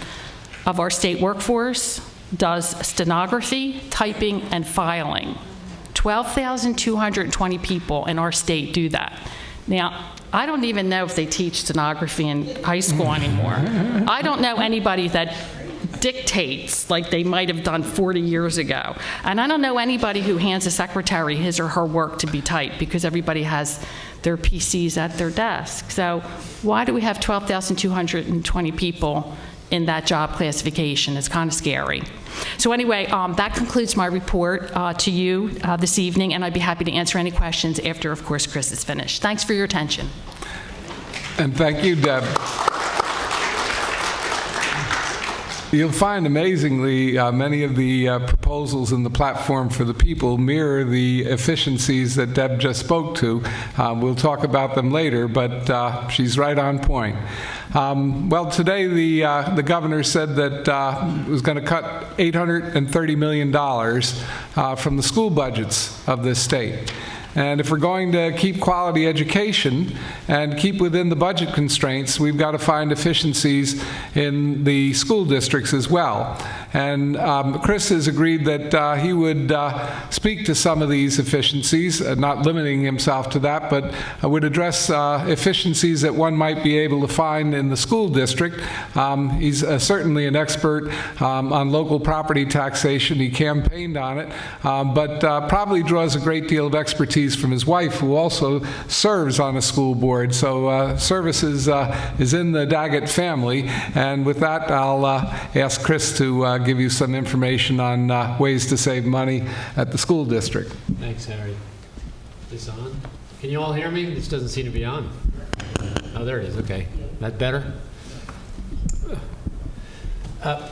of our state workforce does stenography, typing, and filing. 12,220 people in our state do that. Now, I don't even know if they teach stenography in high school anymore. I don't know anybody that dictates like they might have done 40 years ago. And I don't know anybody who hands a secretary his or her work to be typed, because everybody has their PCs at their desk. So why do we have 12,220 people in that job classification? It's kind of scary. So anyway, that concludes my report to you this evening, and I'd be happy to answer any questions after, of course, Chris is finished. Thanks for your attention. And thank you, Deb. You'll find, amazingly, many of the proposals in the platform for the people mirror the efficiencies that Deb just spoke to. We'll talk about them later, but she's right on point. Well, today the governor said that it was going to cut $830 million from the school budgets of this state. And if we're going to keep quality education and keep within the budget constraints, we've got to find efficiencies in the school districts as well. And Chris has agreed that he would speak to some of these efficiencies, not limiting himself to that, but would address efficiencies that one might be able to find in the school district. He's certainly an expert on local property taxation. He campaigned on it, but probably draws a great deal of expertise from his wife, who also serves on a school board. So service is in the Daggett family. And with that, I'll ask Chris to give you some information on ways to save money at the school district. Thanks, Harry. Is this on? Can you all hear me? This doesn't seem to be on. Oh, there it is. Okay. That better?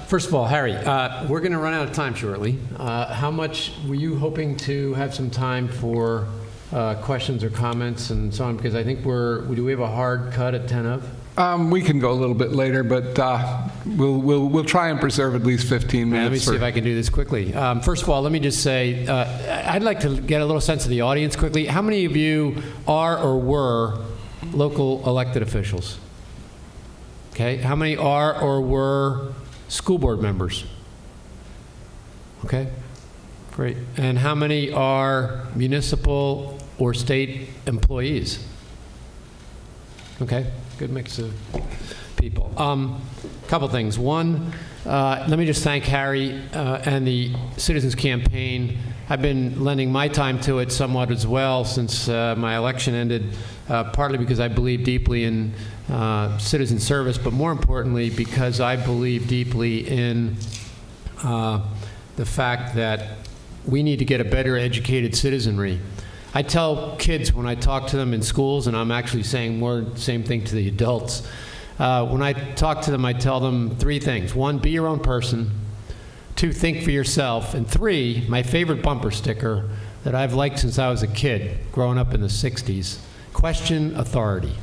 First of all, Harry, we're going to run out of time shortly. How much were you hoping to have some time for questions or comments and so on? Because I think do we have a hard cut at 10 of? We can go a little bit later, but we'll try and preserve at least 15 minutes. Let me see if I can do this quickly. First of all, let me just say, I'd like to get a little sense of the audience quickly. How many of you are or were local elected officials? Okay. How many are or were school board members? Okay. Great. And how many are municipal or state employees? Okay. Good mix of people. Couple things. One, let me just thank Harry and the Citizens Campaign. I've been lending my time to it somewhat as well since my election ended, partly because I believe deeply in citizen service, but more importantly because I believe deeply in the fact that we need to get a better educated citizenry. I tell kids when I talk to them in schools, and I'm actually saying more the same thing to the adults, when I talk to them, I tell them three things. One, be your own person. Two, think for yourself. And three, my favorite bumper sticker that I've liked since I was a kid, growing up in the 60s, question authority.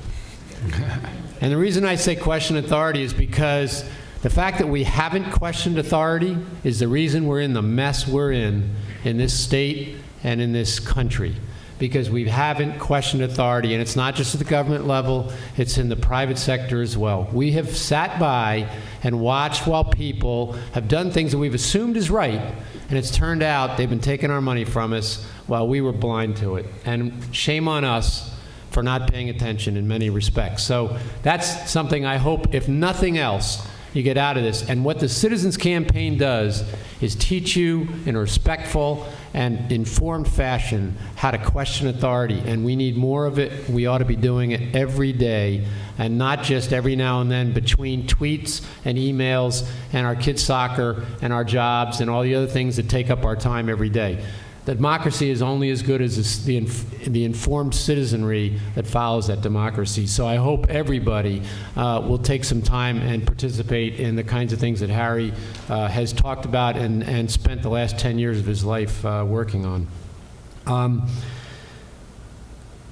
And the reason I say question authority is because the fact that we haven't questioned authority is the reason we're in the mess we're in this state and in this country. Because we haven't questioned authority, and it's not just at the government level, it's in the private sector as well. We have sat by and watched while people have done things that we've assumed is right, and it's turned out they've been taking our money from us while we were blind to it. And shame on us for not paying attention in many respects. So that's something I hope, if nothing else, you get out of this. And what the Citizens Campaign does is teach you in a respectful and informed fashion how to question authority, and we need more of it. We ought to be doing it every day, and not just every now and then between tweets and emails and our kids' soccer and our jobs and all the other things that take up our time every day. Democracy is only as good as the informed citizenry that follows that democracy. So I hope everybody will take some time and participate in the kinds of things that Harry has talked about and spent the last 10 years of his life working on.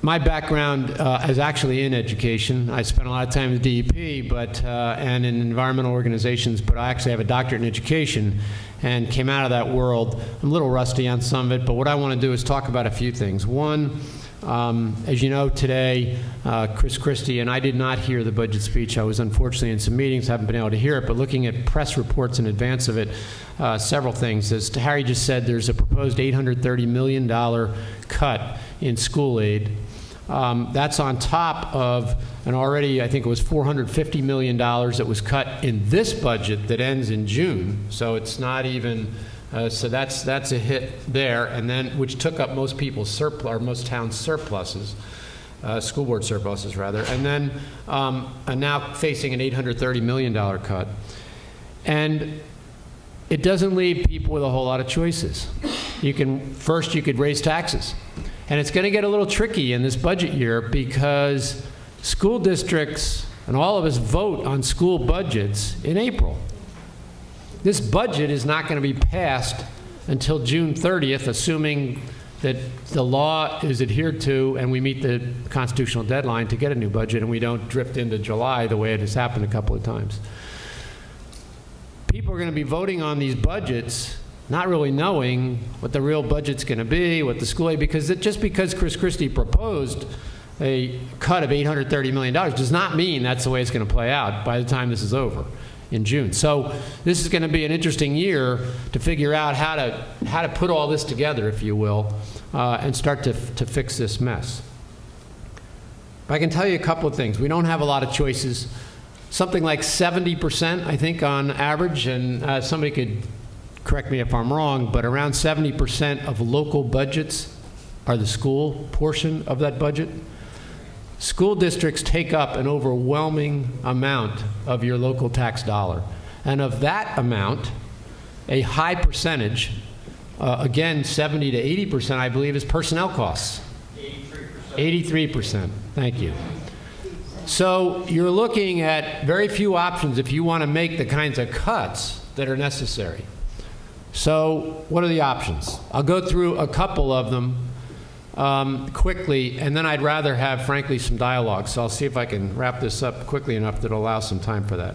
My background is actually in education. I spent a lot of time at the DEP and in environmental organizations, but I actually have a doctorate in education and came out of that world. I'm a little rusty on some of it, but what I want to do is talk about a few things. One, As you know, today, Chris Christie, and I did not hear the budget speech. I was unfortunately in some meetings, haven't been able to hear it, but looking at press reports in advance of it, several things. As Harry just said, there's a proposed $830 million cut in school aid. That's on top of an already, I think it was $450 million that was cut in this budget that ends in June. So it's not even, so that's a hit there, and then which took up most people's surplus, or most towns' surpluses, school board surpluses rather, and then now facing an $830 million cut. And it doesn't leave people with a whole lot of choices. First you could raise taxes. And it's going to get a little tricky in this budget year because school districts and all of us vote on school budgets in April. This budget is not going to be passed until June 30th, assuming that the law is adhered to and we meet the constitutional deadline to get a new budget and we don't drift into July the way it has happened a couple of times. People are going to be voting on these budgets not really knowing what the real budget's going to be, what the school aid, just because Chris Christie proposed a cut of $830 million does not mean that's the way it's going to play out by the time this is over in June. So this is going to be an interesting year to figure out how to put all this together, if you will, and start to fix this mess. But I can tell you a couple of things. We don't have a lot of choices. Something like 70%, I think, on average, and somebody could correct me if I'm wrong, but around 70% of local budgets are the school portion of that budget. School districts take up an overwhelming amount of your local tax dollar. And of that amount, a high percentage, again, 70 to 80%, I believe, is personnel costs. 83%. Thank you. So you're looking at very few options if you want to make the kinds of cuts that are necessary. So what are the options? I'll go through a couple of them quickly, and then I'd rather have, frankly, some dialogue. So I'll see if I can wrap this up quickly enough that it'll allow some time for that.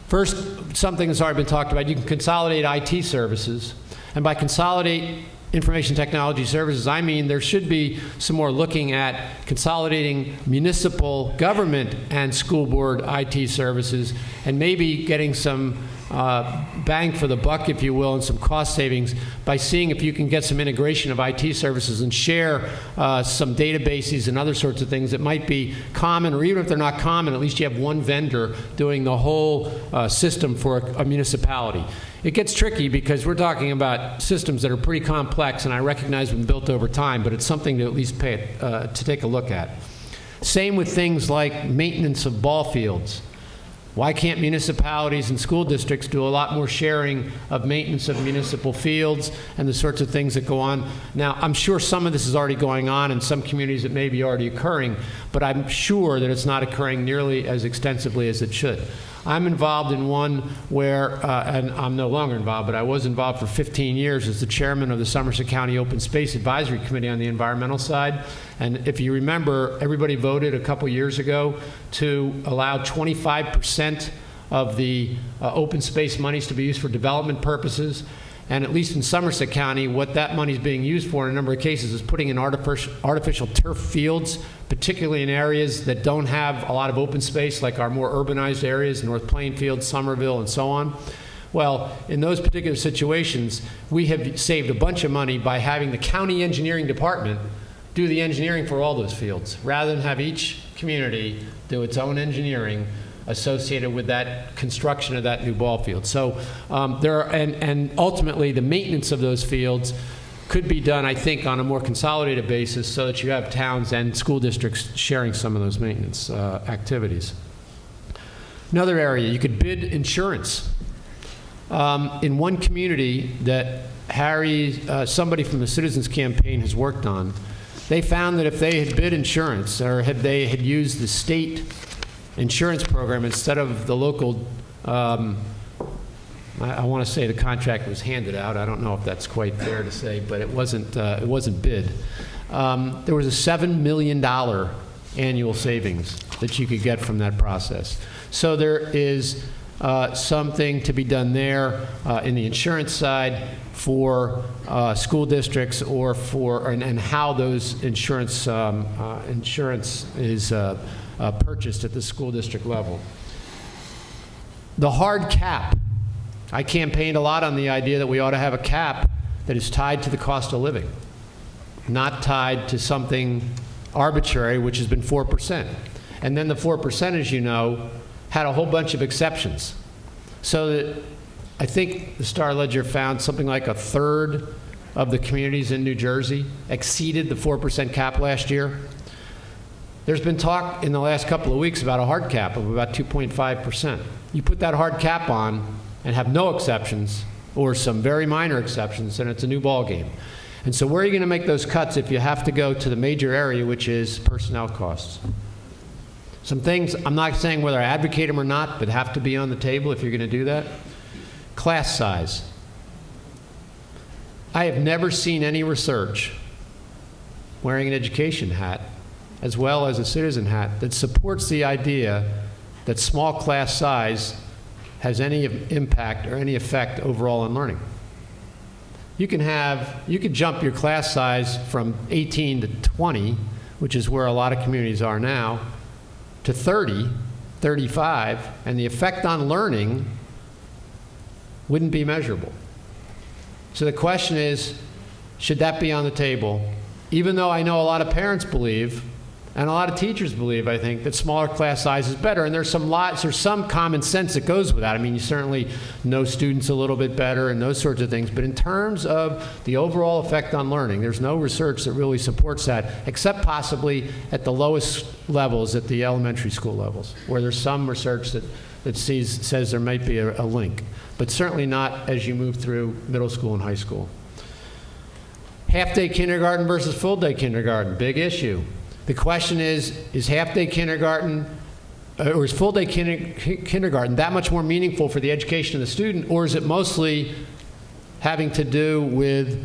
First, something that's already been talked about, you can consolidate IT services. And by consolidate information technology services, I mean there should be some more looking at consolidating municipal government and school board IT services and maybe getting some bang for the buck, if you will, and some cost savings by seeing if you can get some integration of IT services and share some databases and other sorts of things that might be common, or even if they're not common, at least you have one vendor doing the whole system for a municipality. It gets tricky because we're talking about systems that are pretty complex, and I recognize been built over time, but it's something to at least to take a look at. Same with things like maintenance of ball fields. Why can't municipalities and school districts do a lot more sharing of maintenance of municipal fields and the sorts of things that go on? Now, I'm sure some of this is already going on in some communities it may be already occurring, but I'm sure that it's not occurring nearly as extensively as it should. I'm involved in one where, and I'm no longer involved, but I was involved for 15 years as the chairman of the Somerset County Open Space Advisory Committee on the environmental side. And if you remember, everybody voted a couple years ago to allow 25% of the open space monies to be used for development purposes. And at least in Somerset County, what that money is being used for in a number of cases is putting in artificial turf fields, particularly in areas that don't have a lot of open space, like our more urbanized areas, North Plainfield, Somerville, and so on. Well, in those particular situations, we have saved a bunch of money by having the county engineering department do the engineering for all those fields, rather than have each community do its own engineering associated with that construction of that new ball field. So and ultimately the maintenance of those fields could be done, I think, on a more consolidated basis so that you have towns and school districts sharing some of those maintenance activities. Another area, you could bid insurance. In one community that somebody from the Citizens Campaign has worked on, they found that if they had bid insurance or they had used the state insurance program instead of the local, I want to say the contract was handed out. I don't know if that's quite fair to say, but it wasn't bid. There was a $7 million annual savings that you could get from that process. So there is something to be done there in the insurance side for school districts or for, and how those insurance is purchased at the school district level. The hard cap. I campaigned a lot on the idea that we ought to have a cap that is tied to the cost of living, not tied to something arbitrary, which has been 4%. And then the 4%, as you know, had a whole bunch of exceptions. So that I think the Star Ledger found something like a third of the communities in New Jersey exceeded the 4% cap last year. There's been talk in the last couple of weeks about a hard cap of about 2.5%. You put that hard cap on and have no exceptions or some very minor exceptions, and it's a new ball game. And so where are you going to make those cuts if you have to go to the major area, which is personnel costs? Some things, I'm not saying whether I advocate them or not, but have to be on the table if you're going to do that. Class size. I have never seen any research wearing an education hat as well as a citizen hat that supports the idea that small class size has any impact or any effect overall on learning. You could jump your class size from 18 to 20, which is where a lot of communities are now, to 30, 35, and the effect on learning wouldn't be measurable. So the question is, should that be on the table? Even though I know a lot of parents believe, and a lot of teachers believe, I think, that smaller class size is better, and there's some common sense that goes with that. I mean, you certainly know students a little bit better and those sorts of things, but in terms of the overall effect on learning, there's no research that really supports that, except possibly at the lowest levels, at the elementary school levels, where there's some research that says there might be a link, but certainly not as you move through middle school and high school. Half-day kindergarten versus full-day kindergarten, big issue. The question is half-day kindergarten, or is full-day kindergarten that much more meaningful for the education of the student, or is it mostly having to do with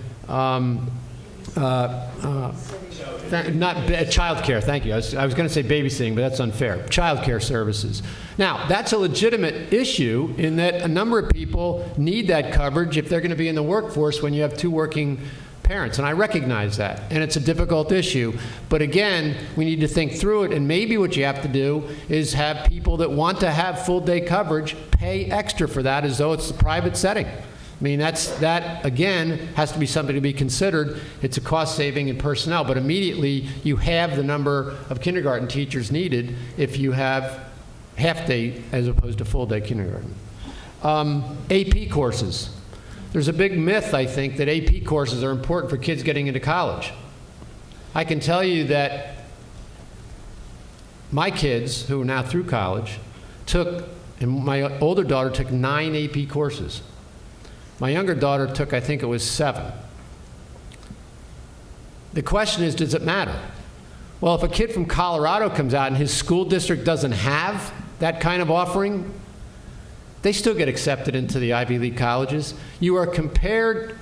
child care, thank you. I was going to say babysitting, but that's unfair. Child care services. Now, that's a legitimate issue in that a number of people need that coverage if they're going to be in the workforce when you have two working parents, and I recognize that, and it's a difficult issue. But again, we need to think through it, and maybe what you have to do is have people that want to have full-day coverage pay extra for that as though it's the private setting. I mean, that again has to be something to be considered. It's a cost saving in personnel, but immediately you have the number of kindergarten teachers needed if you have half-day as opposed to full-day kindergarten. AP courses. There's a big myth, I think, that AP courses are important for kids getting into college. I can tell you that my kids, who are now through college, and my older daughter took 9 AP courses. My younger daughter took, I think it was 7. The question is, does it matter? Well, if a kid from Colorado comes out and his school district doesn't have that kind of offering, they still get accepted into the Ivy League colleges. You are compared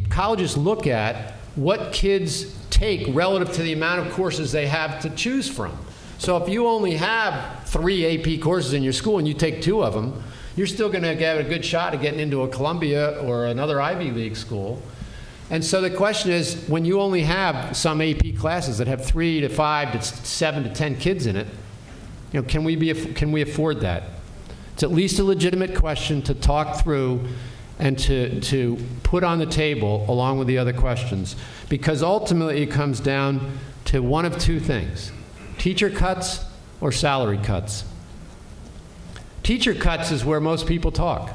colleges look at what kids take relative to the amount of courses they have to choose from. So if you only have 3 AP courses in your school and you take 2 of them, you're still going to get a good shot at getting into a Columbia or another Ivy League school. And so the question is, when you only have some AP classes that have 3 to 5 to 7 to 10 kids in it, can we afford that? It's at least a legitimate question to talk through and to put on the table along with the other questions, because ultimately it comes down to one of 2 things: teacher cuts or salary cuts. Teacher cuts is where most people talk.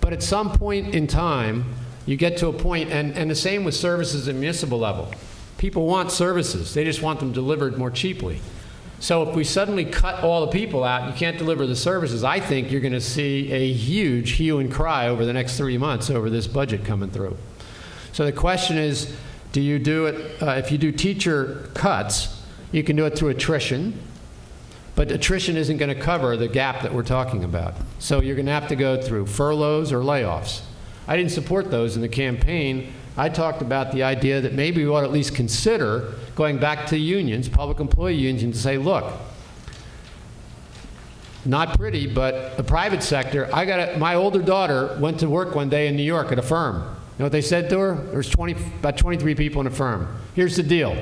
But at some point in time, you get to a point, and the same with services at municipal level. People want services. They just want them delivered more cheaply. So if we suddenly cut all the people out, you can't deliver the services, I think you're going to see a huge hue and cry over the next 3 months over this budget coming through. So the question is, do you do it, if you do teacher cuts, you can do it through attrition, but attrition isn't going to cover the gap that we're talking about. So you're going to have to go through furloughs or layoffs. I didn't support those in the campaign. I talked about the idea that maybe we ought to at least consider going back to unions, public employee unions, and say, look, Not pretty, but the private sector, my older daughter went to work one day in New York at a firm. You know what they said to her? There's about 23 people in a firm. Here's the deal.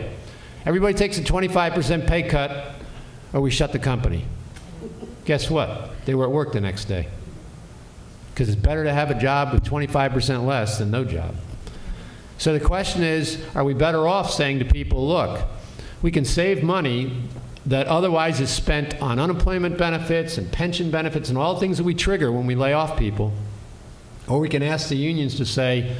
Everybody takes a 25% pay cut or we shut the company. Guess what? They were at work the next day. Because it's better to have a job with 25% less than no job. So the question is, are we better off saying to people, look, we can save money that otherwise is spent on unemployment benefits and pension benefits and all the things that we trigger when we lay off people, or we can ask the unions to say,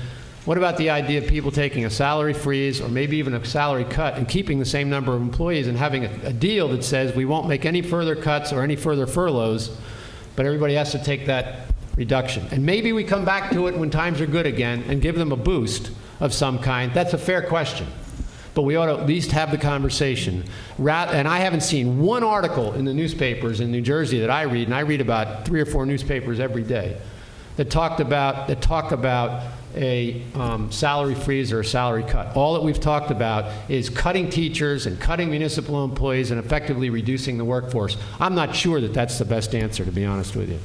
what about the idea of people taking a salary freeze or maybe even a salary cut and keeping the same number of employees and having a deal that says we won't make any further cuts or any further furloughs, but everybody has to take that reduction. And maybe we come back to it when times are good again and give them a boost of some kind. That's a fair question. But we ought to at least have the conversation. And I haven't seen one article in the newspapers in New Jersey that I read, and I read about 3 or 4 newspapers every day, that talk about a salary freeze or a salary cut. All that we've talked about is cutting teachers and cutting municipal employees and effectively reducing the workforce. I'm not sure that that's the best answer, to be honest with you.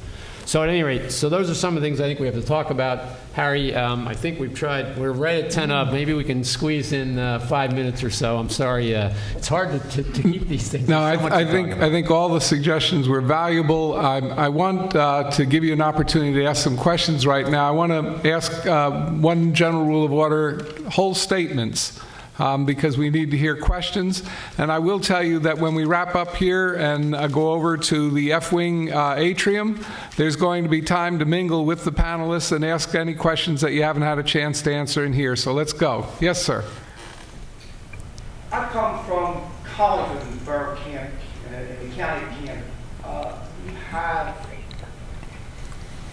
So at any rate, so those are some of the things I think we have to talk about. Harry, I think we've tried, we're right at 10 up. Maybe we can squeeze in 5 minutes or so. I'm sorry, it's hard to keep these things. No, I think all the suggestions were valuable. I want to give you an opportunity to ask some questions right now. I want to ask one general rule of order, whole statements. Because we need to hear questions. And I will tell you that when we wrap up here and go over to the F-Wing atrium, there's going to be time to mingle with the panelists and ask any questions that you haven't had a chance to answer in here. So let's go. Yes, sir. I come from college in the borough of Camp, in the county of Camp. We have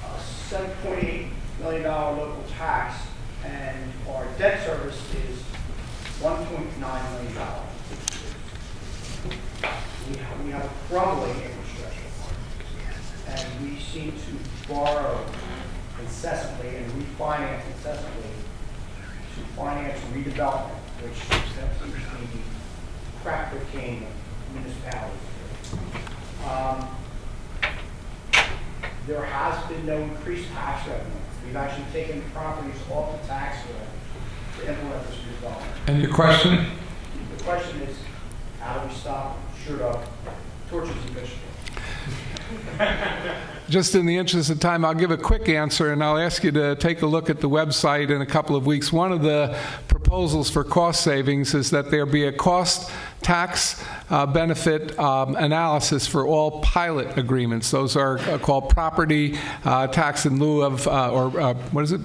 a $7.8 million local tax, and our debt service is $1.9 million. We have a crumbling infrastructure, and we seem to borrow incessantly and refinance incessantly to finance redevelopment, which seems to be the crack cocaine of municipalities. There has been no increased tax revenue. We've actually taken properties off the tax roll to implement this redevelopment. And your question? The question is, how do we stop, shoot up, torches and vegetables? Just in the interest of time, I'll give a quick answer, and I'll ask you to take a look at the website in a couple of weeks. One of the proposals for cost savings is that there be a cost tax benefit analysis for all pilot agreements. Those are called property tax in lieu of, what is it?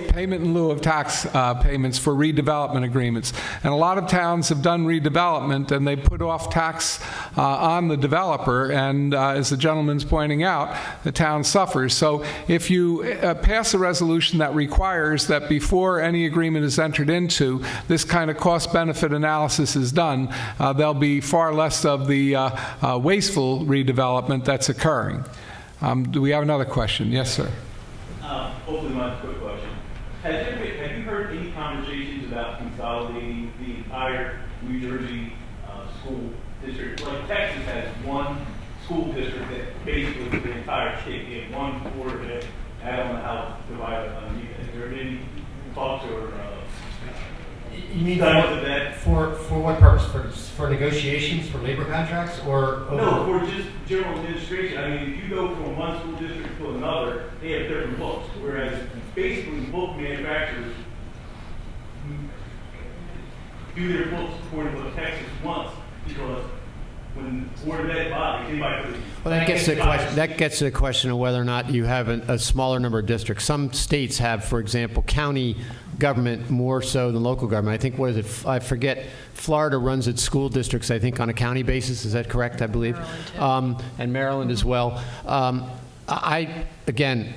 Payment in lieu of tax payments for redevelopment agreements. And a lot of towns have done redevelopment, and they put off tax on the developer, and as the gentleman's pointing out, the town suffers. So if you pass a resolution that requires that before any agreement is entered into, this kind of cost-benefit analysis is done, there'll be far less of the wasteful redevelopment that's occurring. Do we have another question? Yes, sir. Hopefully my quick question. Have you heard any conversations about consolidating the entire New Jersey school district? Like Texas has one school district that basically the entire state. They have one board that I don't know how to divide it on. Has there been any talks or you mean for what purpose? For negotiations, for labor contracts, or no, for just general administration. I mean, if you go from one school district to another, they have different books. Whereas basically book manufacturers do their books according to what Texas wants, because when Board of Ed body came by. Well, that gets to the question of whether or not you have a smaller number of districts. Some states have, for example, county government more so than local government. I think, what is it? I forget. Florida runs its school districts, I think, on a county basis. Is that correct? I believe, and Maryland as well. Again,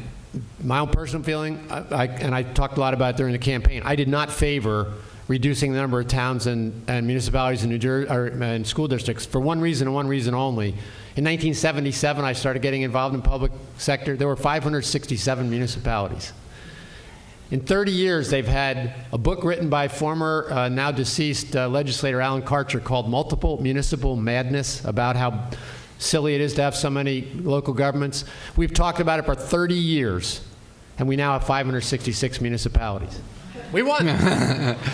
my own personal feeling, and I talked a lot about it during the campaign. I did not favor reducing the number of towns and municipalities in New Jersey and school districts for one reason and one reason only. In 1977, I started getting involved in public sector. There were 567 municipalities. In 30 years, they've had a book written by former, now deceased legislator Alan Karcher called Multiple Municipal Madness, about how silly it is to have so many local governments. We've talked about it for 30 years, and we now have 566 municipalities. We won.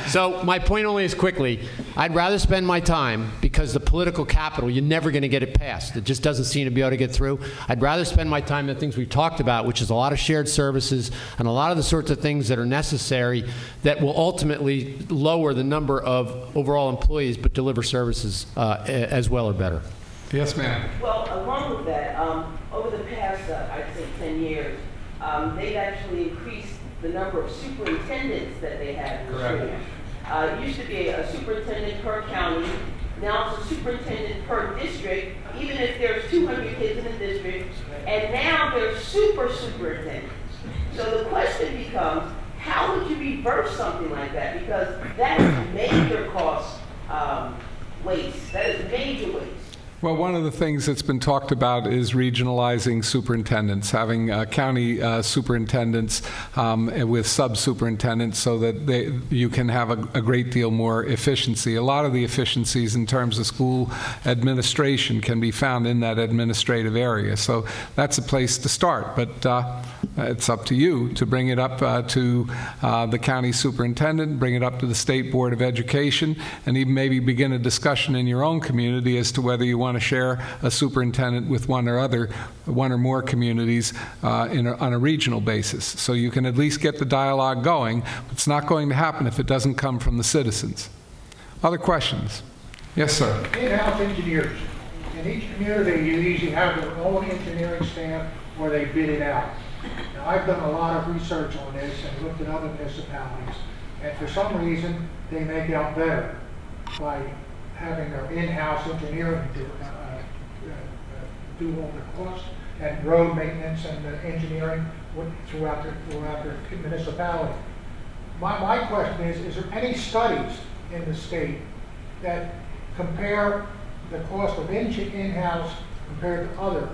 So my point only is quickly, I'd rather spend my time, because the political capital, you're never going to get it passed. It just doesn't seem to be able to get through. I'd rather spend my time on the things we've talked about, which is a lot of shared services and a lot of the sorts of things that are necessary that will ultimately lower the number of overall employees but deliver services as well or better. Yes, ma'am. Well, along with that, over the past, I'd say 10 years, they've actually increased the number of superintendents that they have in the state. It used to be a superintendent per county. Now it's a superintendent per district, even if there's 200 kids in the district. And now there's superintendents. So the question becomes, how would you reverse something like that? Because that is major cost waste. That is major waste. Well, one of the things that's been talked about is regionalizing superintendents, having county superintendents with sub-superintendents so that you can have a great deal more efficiency. A lot of the efficiencies in terms of school administration can be found in that administrative area. So that's a place to start. But it's up to you to bring it up to the county superintendent, bring it up to the State Board of Education, and even maybe begin a discussion in your own community as to whether you want to share a superintendent with one or more communities on a regional basis. So you can at least get the dialogue going. It's not going to happen if it doesn't come from the citizens. Other questions? Yes, sir. In-house engineers. In each community, you usually have their own engineering staff or they bid it out. Now, I've done a lot of research on this and looked at other municipalities, and for some reason, they make out better by having their in-house engineering do all the costs and road maintenance and the engineering throughout the municipality. My question is there any studies in the state that compare the cost of in-house compared to other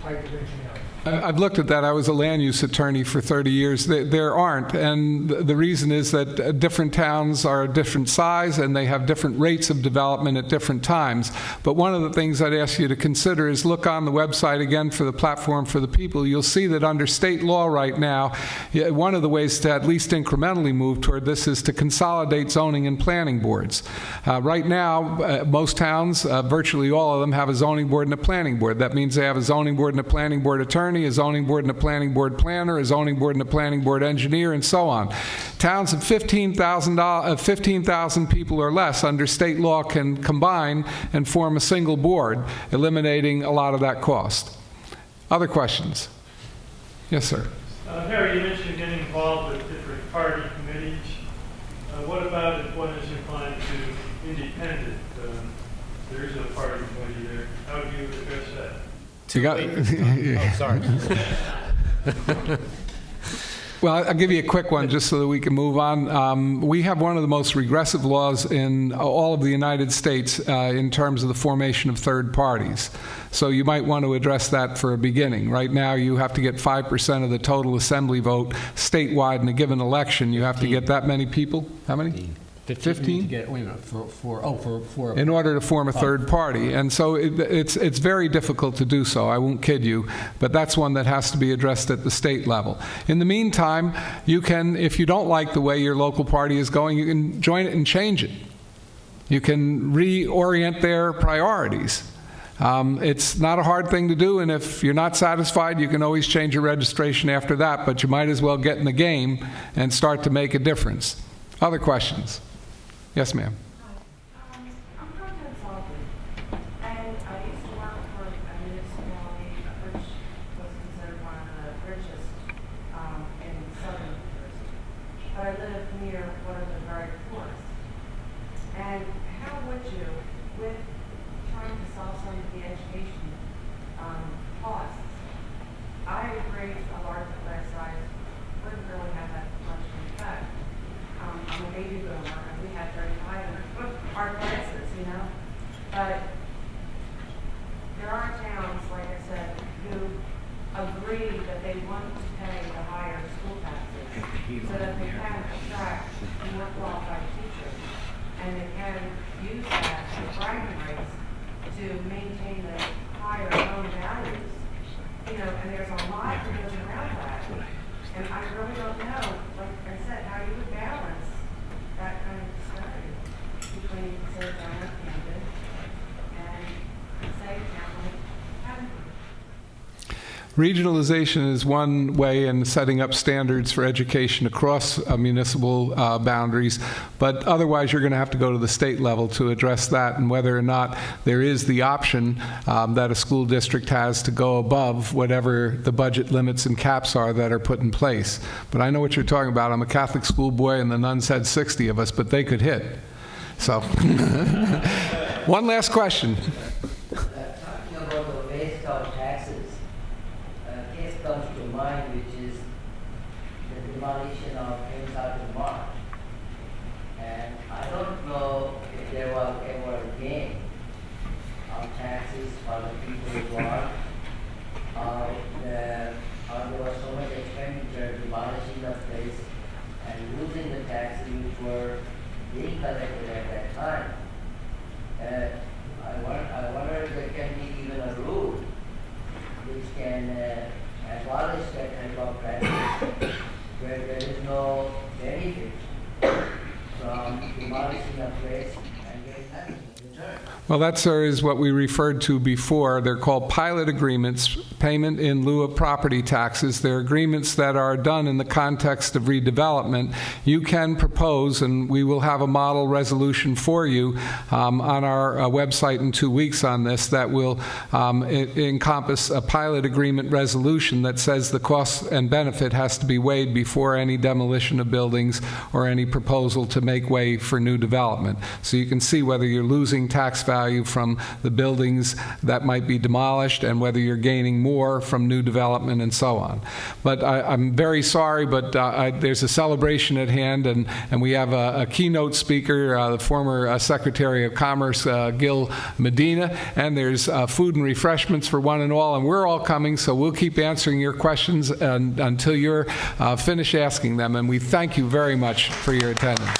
type of engineering? I've looked at that. I was a land use attorney for 30 years. There aren't, and the reason is that different towns are a different size and they have different rates of development at different times. But one of the things I'd ask you to consider is look on the website again for the Platform for the People. You'll see that under state law right now, one of the ways to at least incrementally move toward this is to consolidate zoning and planning boards. Right now, most towns, virtually all of them, have a zoning board and a planning board. That means they have a zoning board and a planning board attorney, a zoning board and a planning board planner, a zoning board and a planning board engineer, and so on. Towns of 15,000 people or less under state law can combine and form a single board, eliminating a lot of that cost. Other questions? Yes, sir. Harry, you mentioned getting involved with different party committees. What about if one is inclined to independent? There is no party committee there. How do you address that? You got, Oh, sorry. well, I'll give you a quick one just so that we can move on. We have one of the most regressive laws in all of the United States in terms of the formation of third parties. So you might want to address that for a beginning. Right now, you have to get 5% of the total assembly vote statewide in a given election. You have to get that many people. How many? 15? In order to form a third party. And so it's very difficult to do so, I won't kid you, but that's one that has to be addressed at the state level. In the meantime, you can, if you don't like the way your local party is going, you can join it and change it. You can reorient their priorities. It's not a hard thing to do, and if you're not satisfied, you can always change your registration after that, but you might as well get in the game and start to make a difference. Other questions? Yes, ma'am. Hi. I'm from Pennsylvania, and I used to work for a municipality which was considered one of the richest in southern New Jersey. But I live near one of the very poorest. And how would you, with trying to solve some of the education costs, I agree a larger class size wouldn't really have that much of an effect. I'm a baby boomer, and we had 35 in our classes, you know. But there are towns, like I said, who agree that they want to pay the higher school taxes so that they can attract more qualified teachers, and they can use that as bragging rights to maintain the higher home values, you know, and there's a lot that goes around that. And I really don't know, like I said, how you would balance that kind of disparity between, say, Downward Camden and, say, Tampa County. Regionalization is one way in setting up standards for education across municipal boundaries, but otherwise you're going to have to go to the state level to address that, and whether or not there is the option that a school district has to go above whatever the budget limits and caps are that are put in place. But I know what you're talking about. I'm a Catholic school boy, and the nuns had 60 of us, but they could hit. So, one last question. Talking about the waste of taxes, a case comes to mind, which is the demolition of Untitled Chapter. And I don't know if there was ever a gain on taxes for the people who are, or there was so much expenditure demolishing the place and losing the taxes which were being collected at that time. I wonder if there can be even a rule which can abolish that type of practice where there is no benefit from demolishing a place and getting nothing in return. Well, that, sir, is what we referred to before. They're called pilot agreements, payment in lieu of property taxes. They're agreements that are done in the context of redevelopment. You can propose, and we will have a model resolution for you on our website in 2 weeks on this, that will encompass a pilot agreement resolution that says the cost and benefit has to be weighed before any demolition of buildings or any proposal to make way for new development. So you can see whether you're losing tax value from the buildings that might be demolished and whether you're gaining more from new development and so on. But I'm very sorry, but there's a celebration at hand, and we have a keynote speaker, the former Secretary of Commerce, Gil Medina, and there's food and refreshments for one and all, and we're all coming, so we'll keep answering your questions until you're finished asking them, and we thank you very much for your attendance.